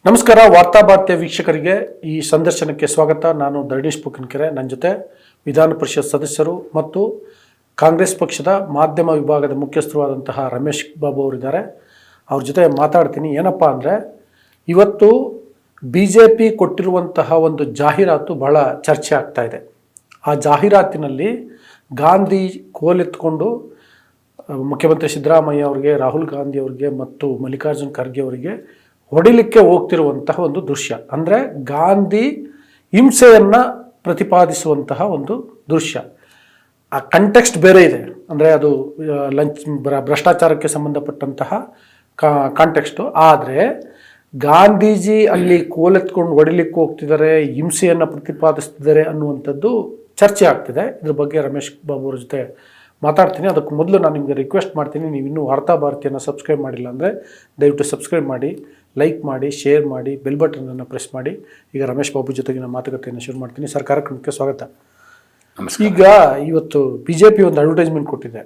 ನಮಸ್ಕಾರ ವಾರ್ತಾಭಾರತೀಯ ವೀಕ್ಷಕರಿಗೆ ಈ ಸಂದರ್ಶನಕ್ಕೆ ಸ್ವಾಗತ. ನಾನು ಧರಣೀಶ್ ಪುಕ್ಕನಕೆರೆ. ನನ್ನ ಜೊತೆ ವಿಧಾನ ಪರಿಷತ್ ಸದಸ್ಯರು ಮತ್ತು ಕಾಂಗ್ರೆಸ್ ಪಕ್ಷದ ಮಾಧ್ಯಮ ವಿಭಾಗದ ಮುಖ್ಯಸ್ಥರು ಆದಂತಹ ರಮೇಶ್ ಬಾಬು ಅವರಿದ್ದಾರೆ. ಅವ್ರ ಜೊತೆ ಮಾತಾಡ್ತೀನಿ. ಏನಪ್ಪ ಅಂದರೆ, ಇವತ್ತು BJP ಕೊಟ್ಟಿರುವಂತಹ ಒಂದು ಜಾಹೀರಾತು ಬಹಳ ಚರ್ಚೆ ಆಗ್ತಾ ಇದೆ. ಆ ಜಾಹೀರಾತಿನಲ್ಲಿ ಗಾಂಧಿ ಕೋಲೆತ್ಕೊಂಡು ಮುಖ್ಯಮಂತ್ರಿ ಸಿದ್ದರಾಮಯ್ಯ ಅವರಿಗೆ, ರಾಹುಲ್ ಗಾಂಧಿ ಅವರಿಗೆ ಮತ್ತು ಮಲ್ಲಿಕಾರ್ಜುನ್ ಖರ್ಗೆ ಅವರಿಗೆ ಹೊಡಿಲಿಕ್ಕೆ ಹೋಗ್ತಿರುವಂತಹ ಒಂದು ದೃಶ್ಯ. ಅಂದರೆ ಗಾಂಧಿ ಹಿಂಸೆಯನ್ನು ಪ್ರತಿಪಾದಿಸುವಂತಹ ಒಂದು ದೃಶ್ಯ. ಆ ಕಂಟೆಕ್ಸ್ಟ್ ಬೇರೆ ಇದೆ. ಅಂದರೆ ಅದು ಭ್ರಷ್ಟಾಚಾರಕ್ಕೆ ಸಂಬಂಧಪಟ್ಟಂತಹ ಕಾಂಟೆಕ್ಸ್ಟು. ಆದರೆ ಗಾಂಧೀಜಿ ಅಲ್ಲಿ ಕೋಲೆತ್ಕೊಂಡು ಹೊಡಿಲಿಕ್ಕೆ ಹೋಗ್ತಿದ್ದಾರೆ, ಹಿಂಸೆಯನ್ನು ಪ್ರತಿಪಾದಿಸ್ತಿದ್ದಾರೆ ಅನ್ನುವಂಥದ್ದು ಚರ್ಚೆ ಆಗ್ತಿದೆ. ಇದ್ರ ಬಗ್ಗೆ ರಮೇಶ್ ಬಾಬು ಅವ್ರ ಜೊತೆ ಮಾತಾಡ್ತೀನಿ. ಅದಕ್ಕೆ ಮೊದಲು ನಾನು ನಿಮಗೆ ರಿಕ್ವೆಸ್ಟ್ ಮಾಡ್ತೀನಿ, ನೀವು ಇನ್ನೂ ವಾರ್ತಾಭಾರತಿಯನ್ನು ಸಬ್ಸ್ಕ್ರೈಬ್ ಮಾಡಿಲ್ಲ ಅಂದರೆ ದಯವಿಟ್ಟು ಸಬ್ಸ್ಕ್ರೈಬ್ ಮಾಡಿ, ಲೈಕ್ ಮಾಡಿ, ಶೇರ್ ಮಾಡಿ, ಬೆಲ್ ಬಟನನ್ನು ಪ್ರೆಸ್ ಮಾಡಿ. ಈಗ ರಮೇಶ್ ಬಾಬು ಜೊತೆಗಿನ ಮಾತುಕತೆಯನ್ನು ಶುರು ಮಾಡ್ತೀನಿ. ಸರ್, ಕಾರ್ಯಕ್ರಮಕ್ಕೆ ಸ್ವಾಗತ. ಈಗ ಇವತ್ತು BJP ಒಂದು ಅಡ್ವರ್ಟೈಸ್ಮೆಂಟ್ ಕೊಟ್ಟಿದೆ.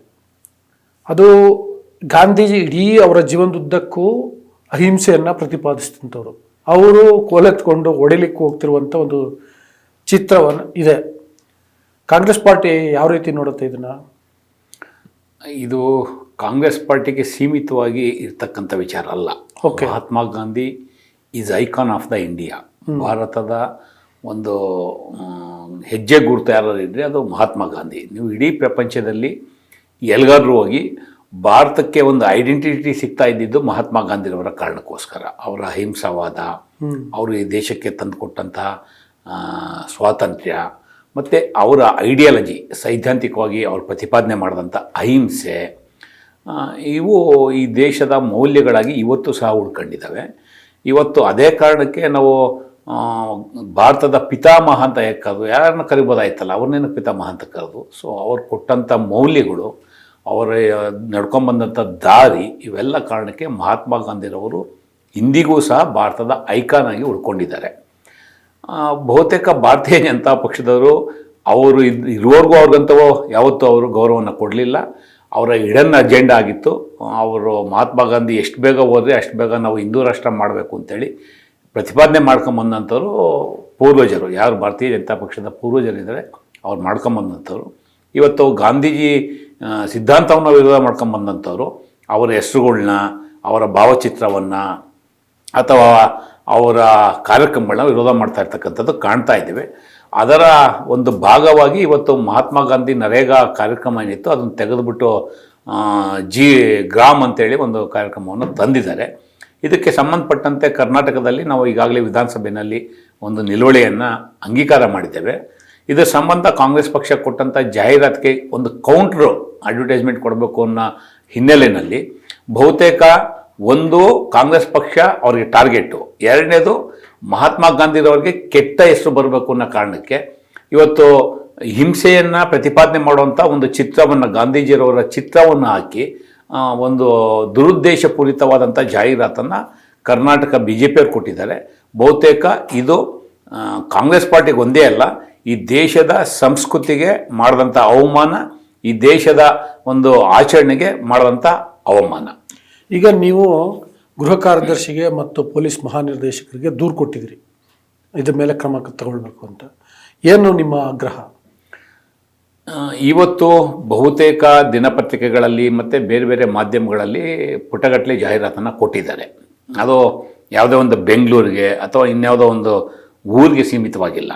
ಅದು ಗಾಂಧೀಜಿ ಇಡೀ ಅವರ ಜೀವನದುದ್ದಕ್ಕೂ ಅಹಿಂಸೆಯನ್ನು ಪ್ರತಿಪಾದಿಸಿದಂಥವ್ರು. ಅವರು ಕೋಲೆತ್ಕೊಂಡು ಹೊಡಿಲಿಕ್ಕೆ ಹೋಗ್ತಿರುವಂಥ ಒಂದು ಚಿತ್ರವನ್ನು ಇದೆ. ಕಾಂಗ್ರೆಸ್ ಪಾರ್ಟಿ ಯಾವ ರೀತಿ ನೋಡುತ್ತೆ ಇದನ್ನು? ಇದು ಕಾಂಗ್ರೆಸ್ ಪಾರ್ಟಿಗೆ ಸೀಮಿತವಾಗಿ ಇರ್ತಕ್ಕಂಥ ವಿಚಾರ ಅಲ್ಲ. Mahatma Gandhi is icon of the India. ಭಾರತದ ಒಂದು ಹೆಜ್ಜೆ ಗುರುತು ಯಾರು ಇದ್ದರೆ ಅದು ಮಹಾತ್ಮ ಗಾಂಧಿ. ನೀವು ಇಡೀ ಪ್ರಪಂಚದಲ್ಲಿ ಎಲ್ಗಾದ್ರೂ ಹೋಗಿ ಭಾರತಕ್ಕೆ ಒಂದು ಐಡೆಂಟಿಟಿ ಸಿಗ್ತಾ ಇದ್ದಿದ್ದು ಮಹಾತ್ಮ ಗಾಂಧಿರವರ ಕಾರಣಕ್ಕೋಸ್ಕರ. ಅವರ ಅಹಿಂಸಾವಾದ, ಅವರು ಈ ದೇಶಕ್ಕೆ ತಂದುಕೊಟ್ಟಂತಹ ಸ್ವಾತಂತ್ರ್ಯ ಮತ್ತು ಅವರ ಐಡಿಯಾಲಜಿ, ಸೈದ್ಧಾಂತಿಕವಾಗಿ ಅವರು ಪ್ರತಿಪಾದನೆ ಮಾಡಿದಂಥ ಅಹಿಂಸೆ, ಇವು ಈ ದೇಶದ ಮೌಲ್ಯಗಳಾಗಿ ಇವತ್ತು ಸಹ ಉಳ್ಕೊಂಡಿದ್ದಾವೆ. ಇವತ್ತು ಅದೇ ಕಾರಣಕ್ಕೆ ನಾವು ಭಾರತದ ಪಿತಾಮಹ ಅಂತ ಕರೆದು ಯಾರನ್ನ ಕರಿಬೋದಾಯ್ತಲ್ಲ, ಅವ್ರನ್ನೇನು ಪಿತಾಮಹ ಅಂತ ಕರೆದು. ಸೊ ಅವ್ರು ಕೊಟ್ಟಂಥ ಮೌಲ್ಯಗಳು, ಅವರ ನಡ್ಕೊಂಬಂದಂಥ ದಾರಿ, ಇವೆಲ್ಲ ಕಾರಣಕ್ಕೆ ಮಹಾತ್ಮ ಗಾಂಧಿರವರು ಇಂದಿಗೂ ಸಹ ಭಾರತದ ಐಕಾನ್ ಆಗಿ ಉಳ್ಕೊಂಡಿದ್ದಾರೆ. ಬಹುತೇಕ ಭಾರತೀಯ ಜನತಾ ಪಕ್ಷದವರು ಅವರು ಇರುವವರೆಗೂ ಅವ್ರಿಗಂತವೋ ಯಾವತ್ತೂ ಅವರು ಗೌರವವನ್ನು ಕೊಡಲಿಲ್ಲ. ಅವರ ಇಡನ್ ಅಜೆಂಡಾ ಆಗಿತ್ತು. ಅವರು ಮಹಾತ್ಮ ಗಾಂಧಿ ಎಷ್ಟು ಬೇಗ ಹೋದರೆ ಅಷ್ಟು ಬೇಗ ನಾವು ಹಿಂದೂ ರಾಷ್ಟ್ರ ಮಾಡಬೇಕು ಅಂತೇಳಿ ಪ್ರತಿಪಾದನೆ ಮಾಡ್ಕೊಂಬಂದಂಥವ್ರು ಪೂರ್ವಜರು. ಯಾರು ಭಾರತೀಯ ಜನತಾ ಪಕ್ಷದ ಪೂರ್ವಜರಿದ್ದಾರೆ ಅವ್ರು ಮಾಡ್ಕೊಂಬಂದಂಥವ್ರು. ಇವತ್ತು ಗಾಂಧೀಜಿ ಸಿದ್ಧಾಂತವನ್ನು ವಿರೋಧ ಮಾಡ್ಕೊಂಬಂದಂಥವ್ರು ಅವರ ಹೆಸರುಗಳನ್ನ, ಅವರ ಭಾವಚಿತ್ರವನ್ನು ಅಥವಾ ಅವರ ಕಾರ್ಯಕ್ರಮಗಳನ್ನ ವಿರೋಧ ಮಾಡ್ತಾ ಇರ್ತಕ್ಕಂಥದ್ದು ಕಾಣ್ತಾ ಇದ್ದೇವೆ. ಅದರ ಒಂದು ಭಾಗವಾಗಿ ಇವತ್ತು ಮಹಾತ್ಮ ಗಾಂಧಿ ನರೇಗಾ ಕಾರ್ಯಕ್ರಮ ಏನಿತ್ತು ಅದನ್ನು ತೆಗೆದುಬಿಟ್ಟು ಗ್ರಾಮ್ ಅಂತೇಳಿ ಒಂದು ಕಾರ್ಯಕ್ರಮವನ್ನು ತಂದಿದ್ದಾರೆ. ಇದಕ್ಕೆ ಸಂಬಂಧಪಟ್ಟಂತೆ ಕರ್ನಾಟಕದಲ್ಲಿ ನಾವು ಈಗಾಗಲೇ ವಿಧಾನಸಭೆಯಲ್ಲಿ ಒಂದು ನಿಲುವಳಿಯನ್ನು ಅಂಗೀಕಾರ ಮಾಡಿದ್ದೇವೆ. ಇದರ ಸಂಬಂಧ ಕಾಂಗ್ರೆಸ್ ಪಕ್ಷ ಕೊಟ್ಟಂಥ ಜಾಹೀರಾತಿಗೆ ಒಂದು ಕೌಂಟ್ರು ಅಡ್ವರ್ಟೈಸ್ಮೆಂಟ್ ಕೊಡಬೇಕು ಅನ್ನೋ ಹಿನ್ನೆಲೆಯಲ್ಲಿ ಬಹುತೇಕ ಒಂದು ಕಾಂಗ್ರೆಸ್ ಪಕ್ಷ ಅವ್ರಿಗೆ ಟಾರ್ಗೆಟು, ಎರಡನೇದು ಮಹಾತ್ಮ ಗಾಂಧಿರವ್ರಿಗೆ ಕೆಟ್ಟ ಹೆಸರು ಬರಬೇಕು ಅನ್ನೋ ಕಾರಣಕ್ಕೆ ಇವತ್ತು ಹಿಂಸೆಯನ್ನು ಪ್ರತಿಪಾದನೆ ಮಾಡುವಂಥ ಒಂದು ಚಿತ್ರವನ್ನು, ಗಾಂಧೀಜಿರವರ ಚಿತ್ರವನ್ನು ಹಾಕಿ ಒಂದು ದುರುದ್ದೇಶಪೂರಿತವಾದಂಥ ಜಾಹೀರಾತನ್ನು ಕರ್ನಾಟಕ BJP ಅವ್ರು ಕೊಟ್ಟಿದ್ದಾರೆ. ಬಹುತೇಕ ಇದು ಕಾಂಗ್ರೆಸ್ ಪಾರ್ಟಿಗೆ ಒಂದೇ ಅಲ್ಲ, ಈ ದೇಶದ ಸಂಸ್ಕೃತಿಗೆ ಮಾಡಿದಂಥ ಅವಮಾನ, ಈ ದೇಶದ ಒಂದು ಆಚರಣೆಗೆ ಮಾಡಿದಂಥ ಅವಮಾನ. ಈಗ ನೀವು ಗೃಹ ಕಾರ್ಯದರ್ಶಿಗೆ ಮತ್ತು ಪೊಲೀಸ್ ಮಹಾನಿರ್ದೇಶಕರಿಗೆ ದೂರು ಕೊಟ್ಟಿದ್ರಿ, ಇದ್ರ ಮೇಲೆ ಕ್ರಮ ತಗೊಳ್ಬೇಕು ಅಂತ. ಏನು ನಿಮ್ಮ ಆಗ್ರಹ? ಇವತ್ತು ಬಹುತೇಕ ದಿನಪತ್ರಿಕೆಗಳಲ್ಲಿ ಮತ್ತು ಬೇರೆ ಬೇರೆ ಮಾಧ್ಯಮಗಳಲ್ಲಿ ಪುಟಗಟ್ಟಲೆ ಜಾಹೀರಾತನ್ನು ಕೊಟ್ಟಿದ್ದಾರೆ. ಅದು ಯಾವುದೋ ಒಂದು ಬೆಂಗಳೂರಿಗೆ ಅಥವಾ ಇನ್ಯಾವುದೋ ಒಂದು ಊರಿಗೆ ಸೀಮಿತವಾಗಿಲ್ಲ.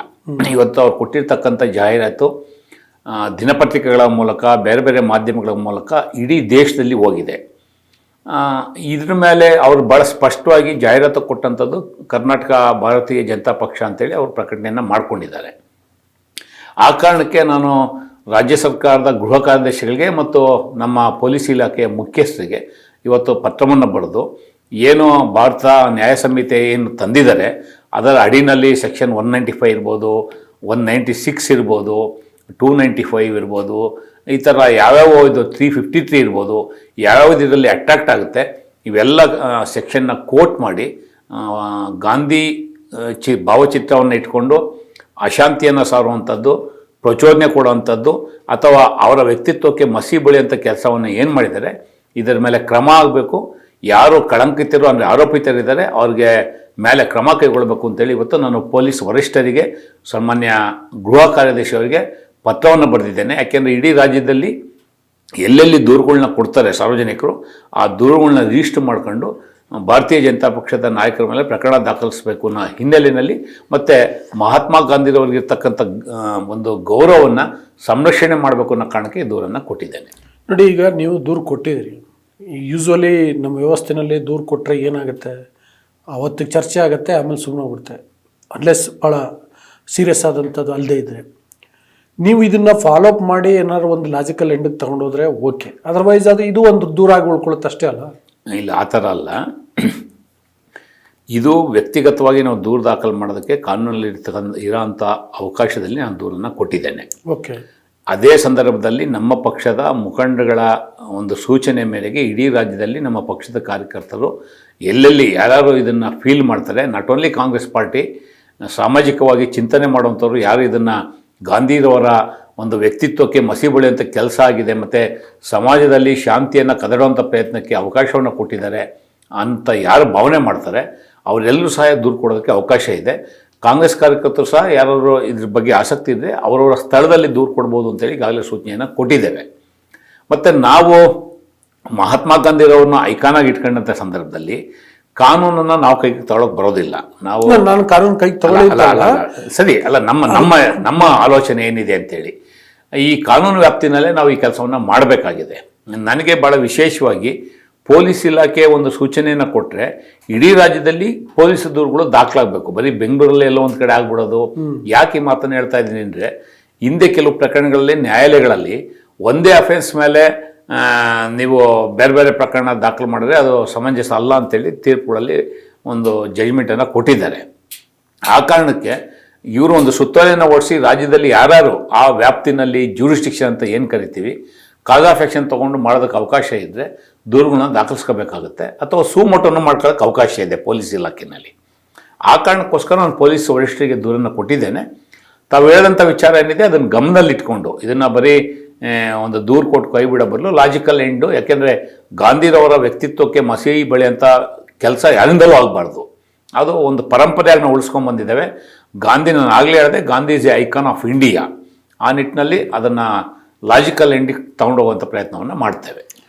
ಇವತ್ತು ಅವ್ರು ಕೊಟ್ಟಿರ್ತಕ್ಕಂಥ ಜಾಹೀರಾತು ದಿನಪತ್ರಿಕೆಗಳ ಮೂಲಕ, ಬೇರೆ ಬೇರೆ ಮಾಧ್ಯಮಗಳ ಮೂಲಕ ಇಡೀ ದೇಶದಲ್ಲಿ ಹೋಗಿದೆ. ಇದ್ರ ಮೇಲೆ ಅವರು ಭಾಳ ಸ್ಪಷ್ಟವಾಗಿ ಜಾಹೀರಾತು ಕೊಟ್ಟಂಥದ್ದು ಕರ್ನಾಟಕ ಭಾರತೀಯ ಜನತಾ ಪಕ್ಷ ಅಂತೇಳಿ ಅವರು ಪ್ರಕಟಣೆಯನ್ನು ಮಾಡಿಕೊಂಡಿದ್ದಾರೆ. ಆ ಕಾರಣಕ್ಕೆ ನಾನು ರಾಜ್ಯ ಸರ್ಕಾರದ ಗೃಹ ಕಾರ್ಯದರ್ಶಿಗಳಿಗೆ ಮತ್ತು ನಮ್ಮ ಪೊಲೀಸ್ ಇಲಾಖೆಯ ಮುಖ್ಯಸ್ಥರಿಗೆ ಇವತ್ತು ಪತ್ರವನ್ನು ಬರೆದು, ಏನು ಭಾರತ ನ್ಯಾಯ ಸಂಹಿತೆ ಏನು ತಂದಿದ್ದಾರೆ ಅದರ ಅಡಿನಲ್ಲಿ ಸೆಕ್ಷನ್ 195 ಇರ್ಬೋದು, 196 ಇರ್ಬೋದು, 295 ಇರ್ಬೋದು, ಈ ಥರ ಯಾವ್ಯಾವ ಇದು 353 ಇರ್ಬೋದು, ಯಾವ್ಯಾವ್ದು ಇದರಲ್ಲಿ ಅಟ್ರಾಕ್ಟ್ ಆಗುತ್ತೆ ಇವೆಲ್ಲ ಸೆಕ್ಷನ್ನ ಕೋಟ್ ಮಾಡಿ ಗಾಂಧಿ ಭಾವಚಿತ್ರವನ್ನು ಇಟ್ಕೊಂಡು ಅಶಾಂತಿಯನ್ನು ಸಾರುವಂಥದ್ದು, ಪ್ರಚೋದನೆ ಕೊಡುವಂಥದ್ದು ಅಥವಾ ಅವರ ವ್ಯಕ್ತಿತ್ವಕ್ಕೆ ಮಸಿ ಬಳಿಯುವಂಥ ಕೆಲಸವನ್ನು ಏನು ಮಾಡಿದ್ದಾರೆ ಇದರ ಮೇಲೆ ಕ್ರಮ ಆಗಬೇಕು. ಯಾರು ಕಳಂಕಿತರು ಅಂದರೆ ಆರೋಪಿತರಿದ್ದಾರೆ ಅವ್ರಿಗೆ ಮೇಲೆ ಕ್ರಮ ಕೈಗೊಳ್ಳಬೇಕು ಅಂತೇಳಿ ಇವತ್ತು ನಾನು ಪೊಲೀಸ್ ವರಿಷ್ಠರಿಗೆ ಸಾಮಾನ್ಯ ಗೃಹ ಕಾರ್ಯದರ್ಶಿ ಅವರಿಗೆ ಪತ್ರವನ್ನು ಬರೆದಿದ್ದೇನೆ. ಯಾಕೆಂದರೆ ಇಡೀ ರಾಜ್ಯದಲ್ಲಿ ಎಲ್ಲೆಲ್ಲಿ ದೂರುಗಳನ್ನ ಕೊಡ್ತಾರೆ ಸಾರ್ವಜನಿಕರು, ಆ ದೂರುಗಳನ್ನ ರಿಜಿಸ್ಟರ್ ಮಾಡ್ಕೊಂಡು ಭಾರತೀಯ ಜನತಾ ಪಕ್ಷದ ನಾಯಕರ ಮೇಲೆ ಪ್ರಕರಣ ದಾಖಲಿಸಬೇಕು ಅನ್ನೋ ಹಿನ್ನೆಲೆಯಲ್ಲಿ ಮತ್ತು ಮಹಾತ್ಮ ಗಾಂಧಿರವ್ರಿಗಿರ್ತಕ್ಕಂಥ ಒಂದು ಗೌರವವನ್ನು ಸಂರಕ್ಷಣೆ ಮಾಡಬೇಕು ಅನ್ನೋ ಕಾರಣಕ್ಕೆ ಈ ದೂರನ್ನು ಕೊಟ್ಟಿದ್ದೇನೆ. ನೋಡಿ, ಈಗ ನೀವು ದೂರು ಕೊಟ್ಟಿದ್ದೀರಿ. ಯೂಶ್ವಲಿ ನಮ್ಮ ವ್ಯವಸ್ಥೆಯಲ್ಲಿ ದೂರು ಕೊಟ್ಟರೆ ಏನಾಗುತ್ತೆ, ಅವತ್ತಿಗೆ ಚರ್ಚೆ ಆಗುತ್ತೆ, ಆಮೇಲೆ ಸುಮ್ಮನೆ ಹೋಗ್ಬಿಡುತ್ತೆ, ಅನ್ಲೆಸ್ ಭಾಳ ಸೀರಿಯಸ್ ಆದಂಥದ್ದು ಅಲ್ಲದೆ ಇದ್ದರೆ. ನೀವು ಇದನ್ನು ಫಾಲೋಅಪ್ ಮಾಡಿ ಏನಾದ್ರು ಒಂದು ಲಾಜಿಕಲ್ ಎಂಡಿಗೆ ತೊಗೊಂಡೋದ್ರೆ ಓಕೆ, ಅದರ್ವೈಸ್ ಇದು ಒಂದು ದೂರ ಆಗಿ ಉಳ್ಕೊಳ್ಳುತ್ತೆ ಅಷ್ಟೇ ಅಲ್ಲ. ಇಲ್ಲ, ಆ ಥರ ಅಲ್ಲ. ಇದು ವ್ಯಕ್ತಿಗತವಾಗಿ ನಾವು ದೂರು ದಾಖಲು ಮಾಡೋದಕ್ಕೆ ಕಾನೂನಲ್ಲಿ ಇರೋಂಥ ಅವಕಾಶದಲ್ಲಿ ನಾನು ದೂರನ್ನು ಕೊಟ್ಟಿದ್ದೇನೆ. ಓಕೆ. ಅದೇ ಸಂದರ್ಭದಲ್ಲಿ ನಮ್ಮ ಪಕ್ಷದ ಮುಖಂಡಗಳ ಒಂದು ಸೂಚನೆ ಮೇರೆಗೆ ಇಡೀ ರಾಜ್ಯದಲ್ಲಿ ನಮ್ಮ ಪಕ್ಷದ ಕಾರ್ಯಕರ್ತರು ಎಲ್ಲೆಲ್ಲಿ ಯಾರು ಇದನ್ನು ಫೀಲ್ ಮಾಡ್ತಾರೆ, ನಾಟ್ ಓನ್ಲಿ ಕಾಂಗ್ರೆಸ್ ಪಾರ್ಟಿ, ಸಾಮಾಜಿಕವಾಗಿ ಚಿಂತನೆ ಮಾಡುವಂಥವ್ರು ಯಾರು ಇದನ್ನು ಗಾಂಧಿರವರ ಒಂದು ವ್ಯಕ್ತಿತ್ವಕ್ಕೆ ಮಸಿ ಬಳಿಯುವಂಥ ಕೆಲಸ ಆಗಿದೆ ಮತ್ತು ಸಮಾಜದಲ್ಲಿ ಶಾಂತಿಯನ್ನು ಕದಡುವಂಥ ಪ್ರಯತ್ನಕ್ಕೆ ಅವಕಾಶವನ್ನು ಕೊಟ್ಟಿದ್ದಾರೆ ಅಂತ ಯಾರು ಭಾವನೆ ಮಾಡ್ತಾರೆ ಅವರೆಲ್ಲರೂ ಸಹ ದೂರು ಕೊಡೋದಕ್ಕೆ ಅವಕಾಶ ಇದೆ. ಕಾಂಗ್ರೆಸ್ ಕಾರ್ಯಕರ್ತರು ಸಹ ಯಾರಾದರೂ ಇದ್ರ ಬಗ್ಗೆ ಆಸಕ್ತಿ ಇದ್ದರೆ ಅವರವರ ಸ್ಥಳದಲ್ಲಿ ದೂರು ಕೊಡ್ಬೋದು ಅಂತೇಳಿ ಈಗಾಗಲೇ ಸೂಚನೆಯನ್ನು ಕೊಟ್ಟಿದ್ದೇವೆ. ಮತ್ತು ನಾವು ಮಹಾತ್ಮ ಗಾಂಧಿರವ್ರನ್ನ ಐಕಾನಾಗಿ ಇಟ್ಕೊಂಡಂಥ ಸಂದರ್ಭದಲ್ಲಿ ಕಾನೂನನ್ನು ನಾವು ಕೈಗೆ ತಗೊಳ್ಳೋಕೆ ಬರೋದಿಲ್ಲ. ನಾನು ಕಾನೂನು ಕೈಗೆ ತಗೊಳ್ಳಲ್ಲ, ಸರಿ ಅಲ್ಲ, ನಮ್ಮ ಆಲೋಚನೆ ಏನಿದೆ ಅಂತೇಳಿ ಈ ಕಾನೂನು ವ್ಯಾಪ್ತಿನಲ್ಲೇ ನಾವು ಈ ಕೆಲಸವನ್ನು ಮಾಡಬೇಕಾಗಿದೆ. ನನಗೆ ಭಾಳ ವಿಶೇಷವಾಗಿ ಪೊಲೀಸ್ ಇಲಾಖೆ ಒಂದು ಸೂಚನೆಯನ್ನು ಕೊಟ್ಟರೆ ಇಡೀ ರಾಜ್ಯದಲ್ಲಿ ಪೊಲೀಸ್ ದೂರುಗಳು ದಾಖಲಾಗಬೇಕು. ಬರೀ ಬೆಂಗಳೂರಲ್ಲಿ ಎಲ್ಲೋ ಒಂದು ಕಡೆ ಆಗ್ಬಿಡೋದು. ಯಾಕೆ ಈ ಮಾತನ್ನು ಹೇಳ್ತಾ ಇದ್ದೀನಿ ಅಂದರೆ, ಹಿಂದೆ ಕೆಲವು ಪ್ರಕರಣಗಳಲ್ಲಿ ನ್ಯಾಯಾಲಯಗಳಲ್ಲಿ ಒಂದೇ ಅಫೆನ್ಸ್ ಮೇಲೆ ನೀವು ಬೇರೆ ಬೇರೆ ಪ್ರಕರಣ ದಾಖಲು ಮಾಡಿದ್ರೆ ಅದು ಸಮಂಜಸ ಅಲ್ಲ ಅಂತೇಳಿ ತೀರ್ಪುಗಳಲ್ಲಿ ಒಂದು ಜಜ್ಮೆಂಟನ್ನು ಕೊಟ್ಟಿದ್ದಾರೆ. ಆ ಕಾರಣಕ್ಕೆ ಇವರು ಒಂದು ಸುತ್ತೋಲೆಯನ್ನು ಹೊಡಿಸಿ ರಾಜ್ಯದಲ್ಲಿ ಯಾರ್ಯಾರು ಆ ವ್ಯಾಪ್ತಿನಲ್ಲಿ ಜ್ಯೂರಿಸ್ಡಿಕ್ಷನ್ ಅಂತ ಏನು ಕರಿತೀವಿ, ಕಾಸ್ ಆಫ್ ಆ್ಯಕ್ಷನ್ ತೊಗೊಂಡು ಮಾಡೋದಕ್ಕೆ ಅವಕಾಶ ಇದ್ದರೆ ದೂರುಗಳನ್ನ ದಾಖಲಿಸ್ಕೋಬೇಕಾಗುತ್ತೆ, ಅಥವಾ ಸುಮೋಟೋನು ಮಾಡ್ಕೊಳ್ಳೋಕ್ಕೆ ಅವಕಾಶ ಇದೆ ಪೊಲೀಸ್ ಇಲಾಖೆಯಲ್ಲಿ. ಆ ಕಾರಣಕ್ಕೋಸ್ಕರ ನಾನು ಪೊಲೀಸ್ ವರಿಷ್ಠರಿಗೆ ದೂರನ್ನು ಕೊಟ್ಟಿದ್ದೇನೆ. ತಾವು ಹೇಳಿದಂಥ ವಿಚಾರ ಏನಿದೆ ಅದನ್ನು ಗಮನದಲ್ಲಿಟ್ಕೊಂಡು ಇದನ್ನು ಬರೀ ಒಂದು ದೂರು ಕೊಟ್ಟು ಕೈ ಬಿಡೋ ಬದಲು ಲಾಜಿಕಲ್ ಎಂಡು, ಯಾಕೆಂದರೆ ಗಾಂಧಿರವರ ವ್ಯಕ್ತಿತ್ವಕ್ಕೆ ಮಸಿ ಬಳಿಯಂಥ ಕೆಲಸ ಯಾರಿಂದಲೂ ಆಗಬಾರ್ದು. ಅದು ಒಂದು ಪರಂಪರೆಯಾಗಿ ನಾವು ಉಳಿಸ್ಕೊಂಡ್ಬಂದಿದ್ದೇವೆ. ಗಾಂಧಿ, ನಾನು ಆಗಲೇ ಹೇಳಿದೆ, Gandhi is A icon of India. ಆ ನಿಟ್ಟಿನಲ್ಲಿ ಅದನ್ನು ಲಾಜಿಕಲ್ ಎಂಡಿಗೆ ತಗೊಂಡೋಗುವಂಥ ಪ್ರಯತ್ನವನ್ನು ಮಾಡ್ತೇವೆ.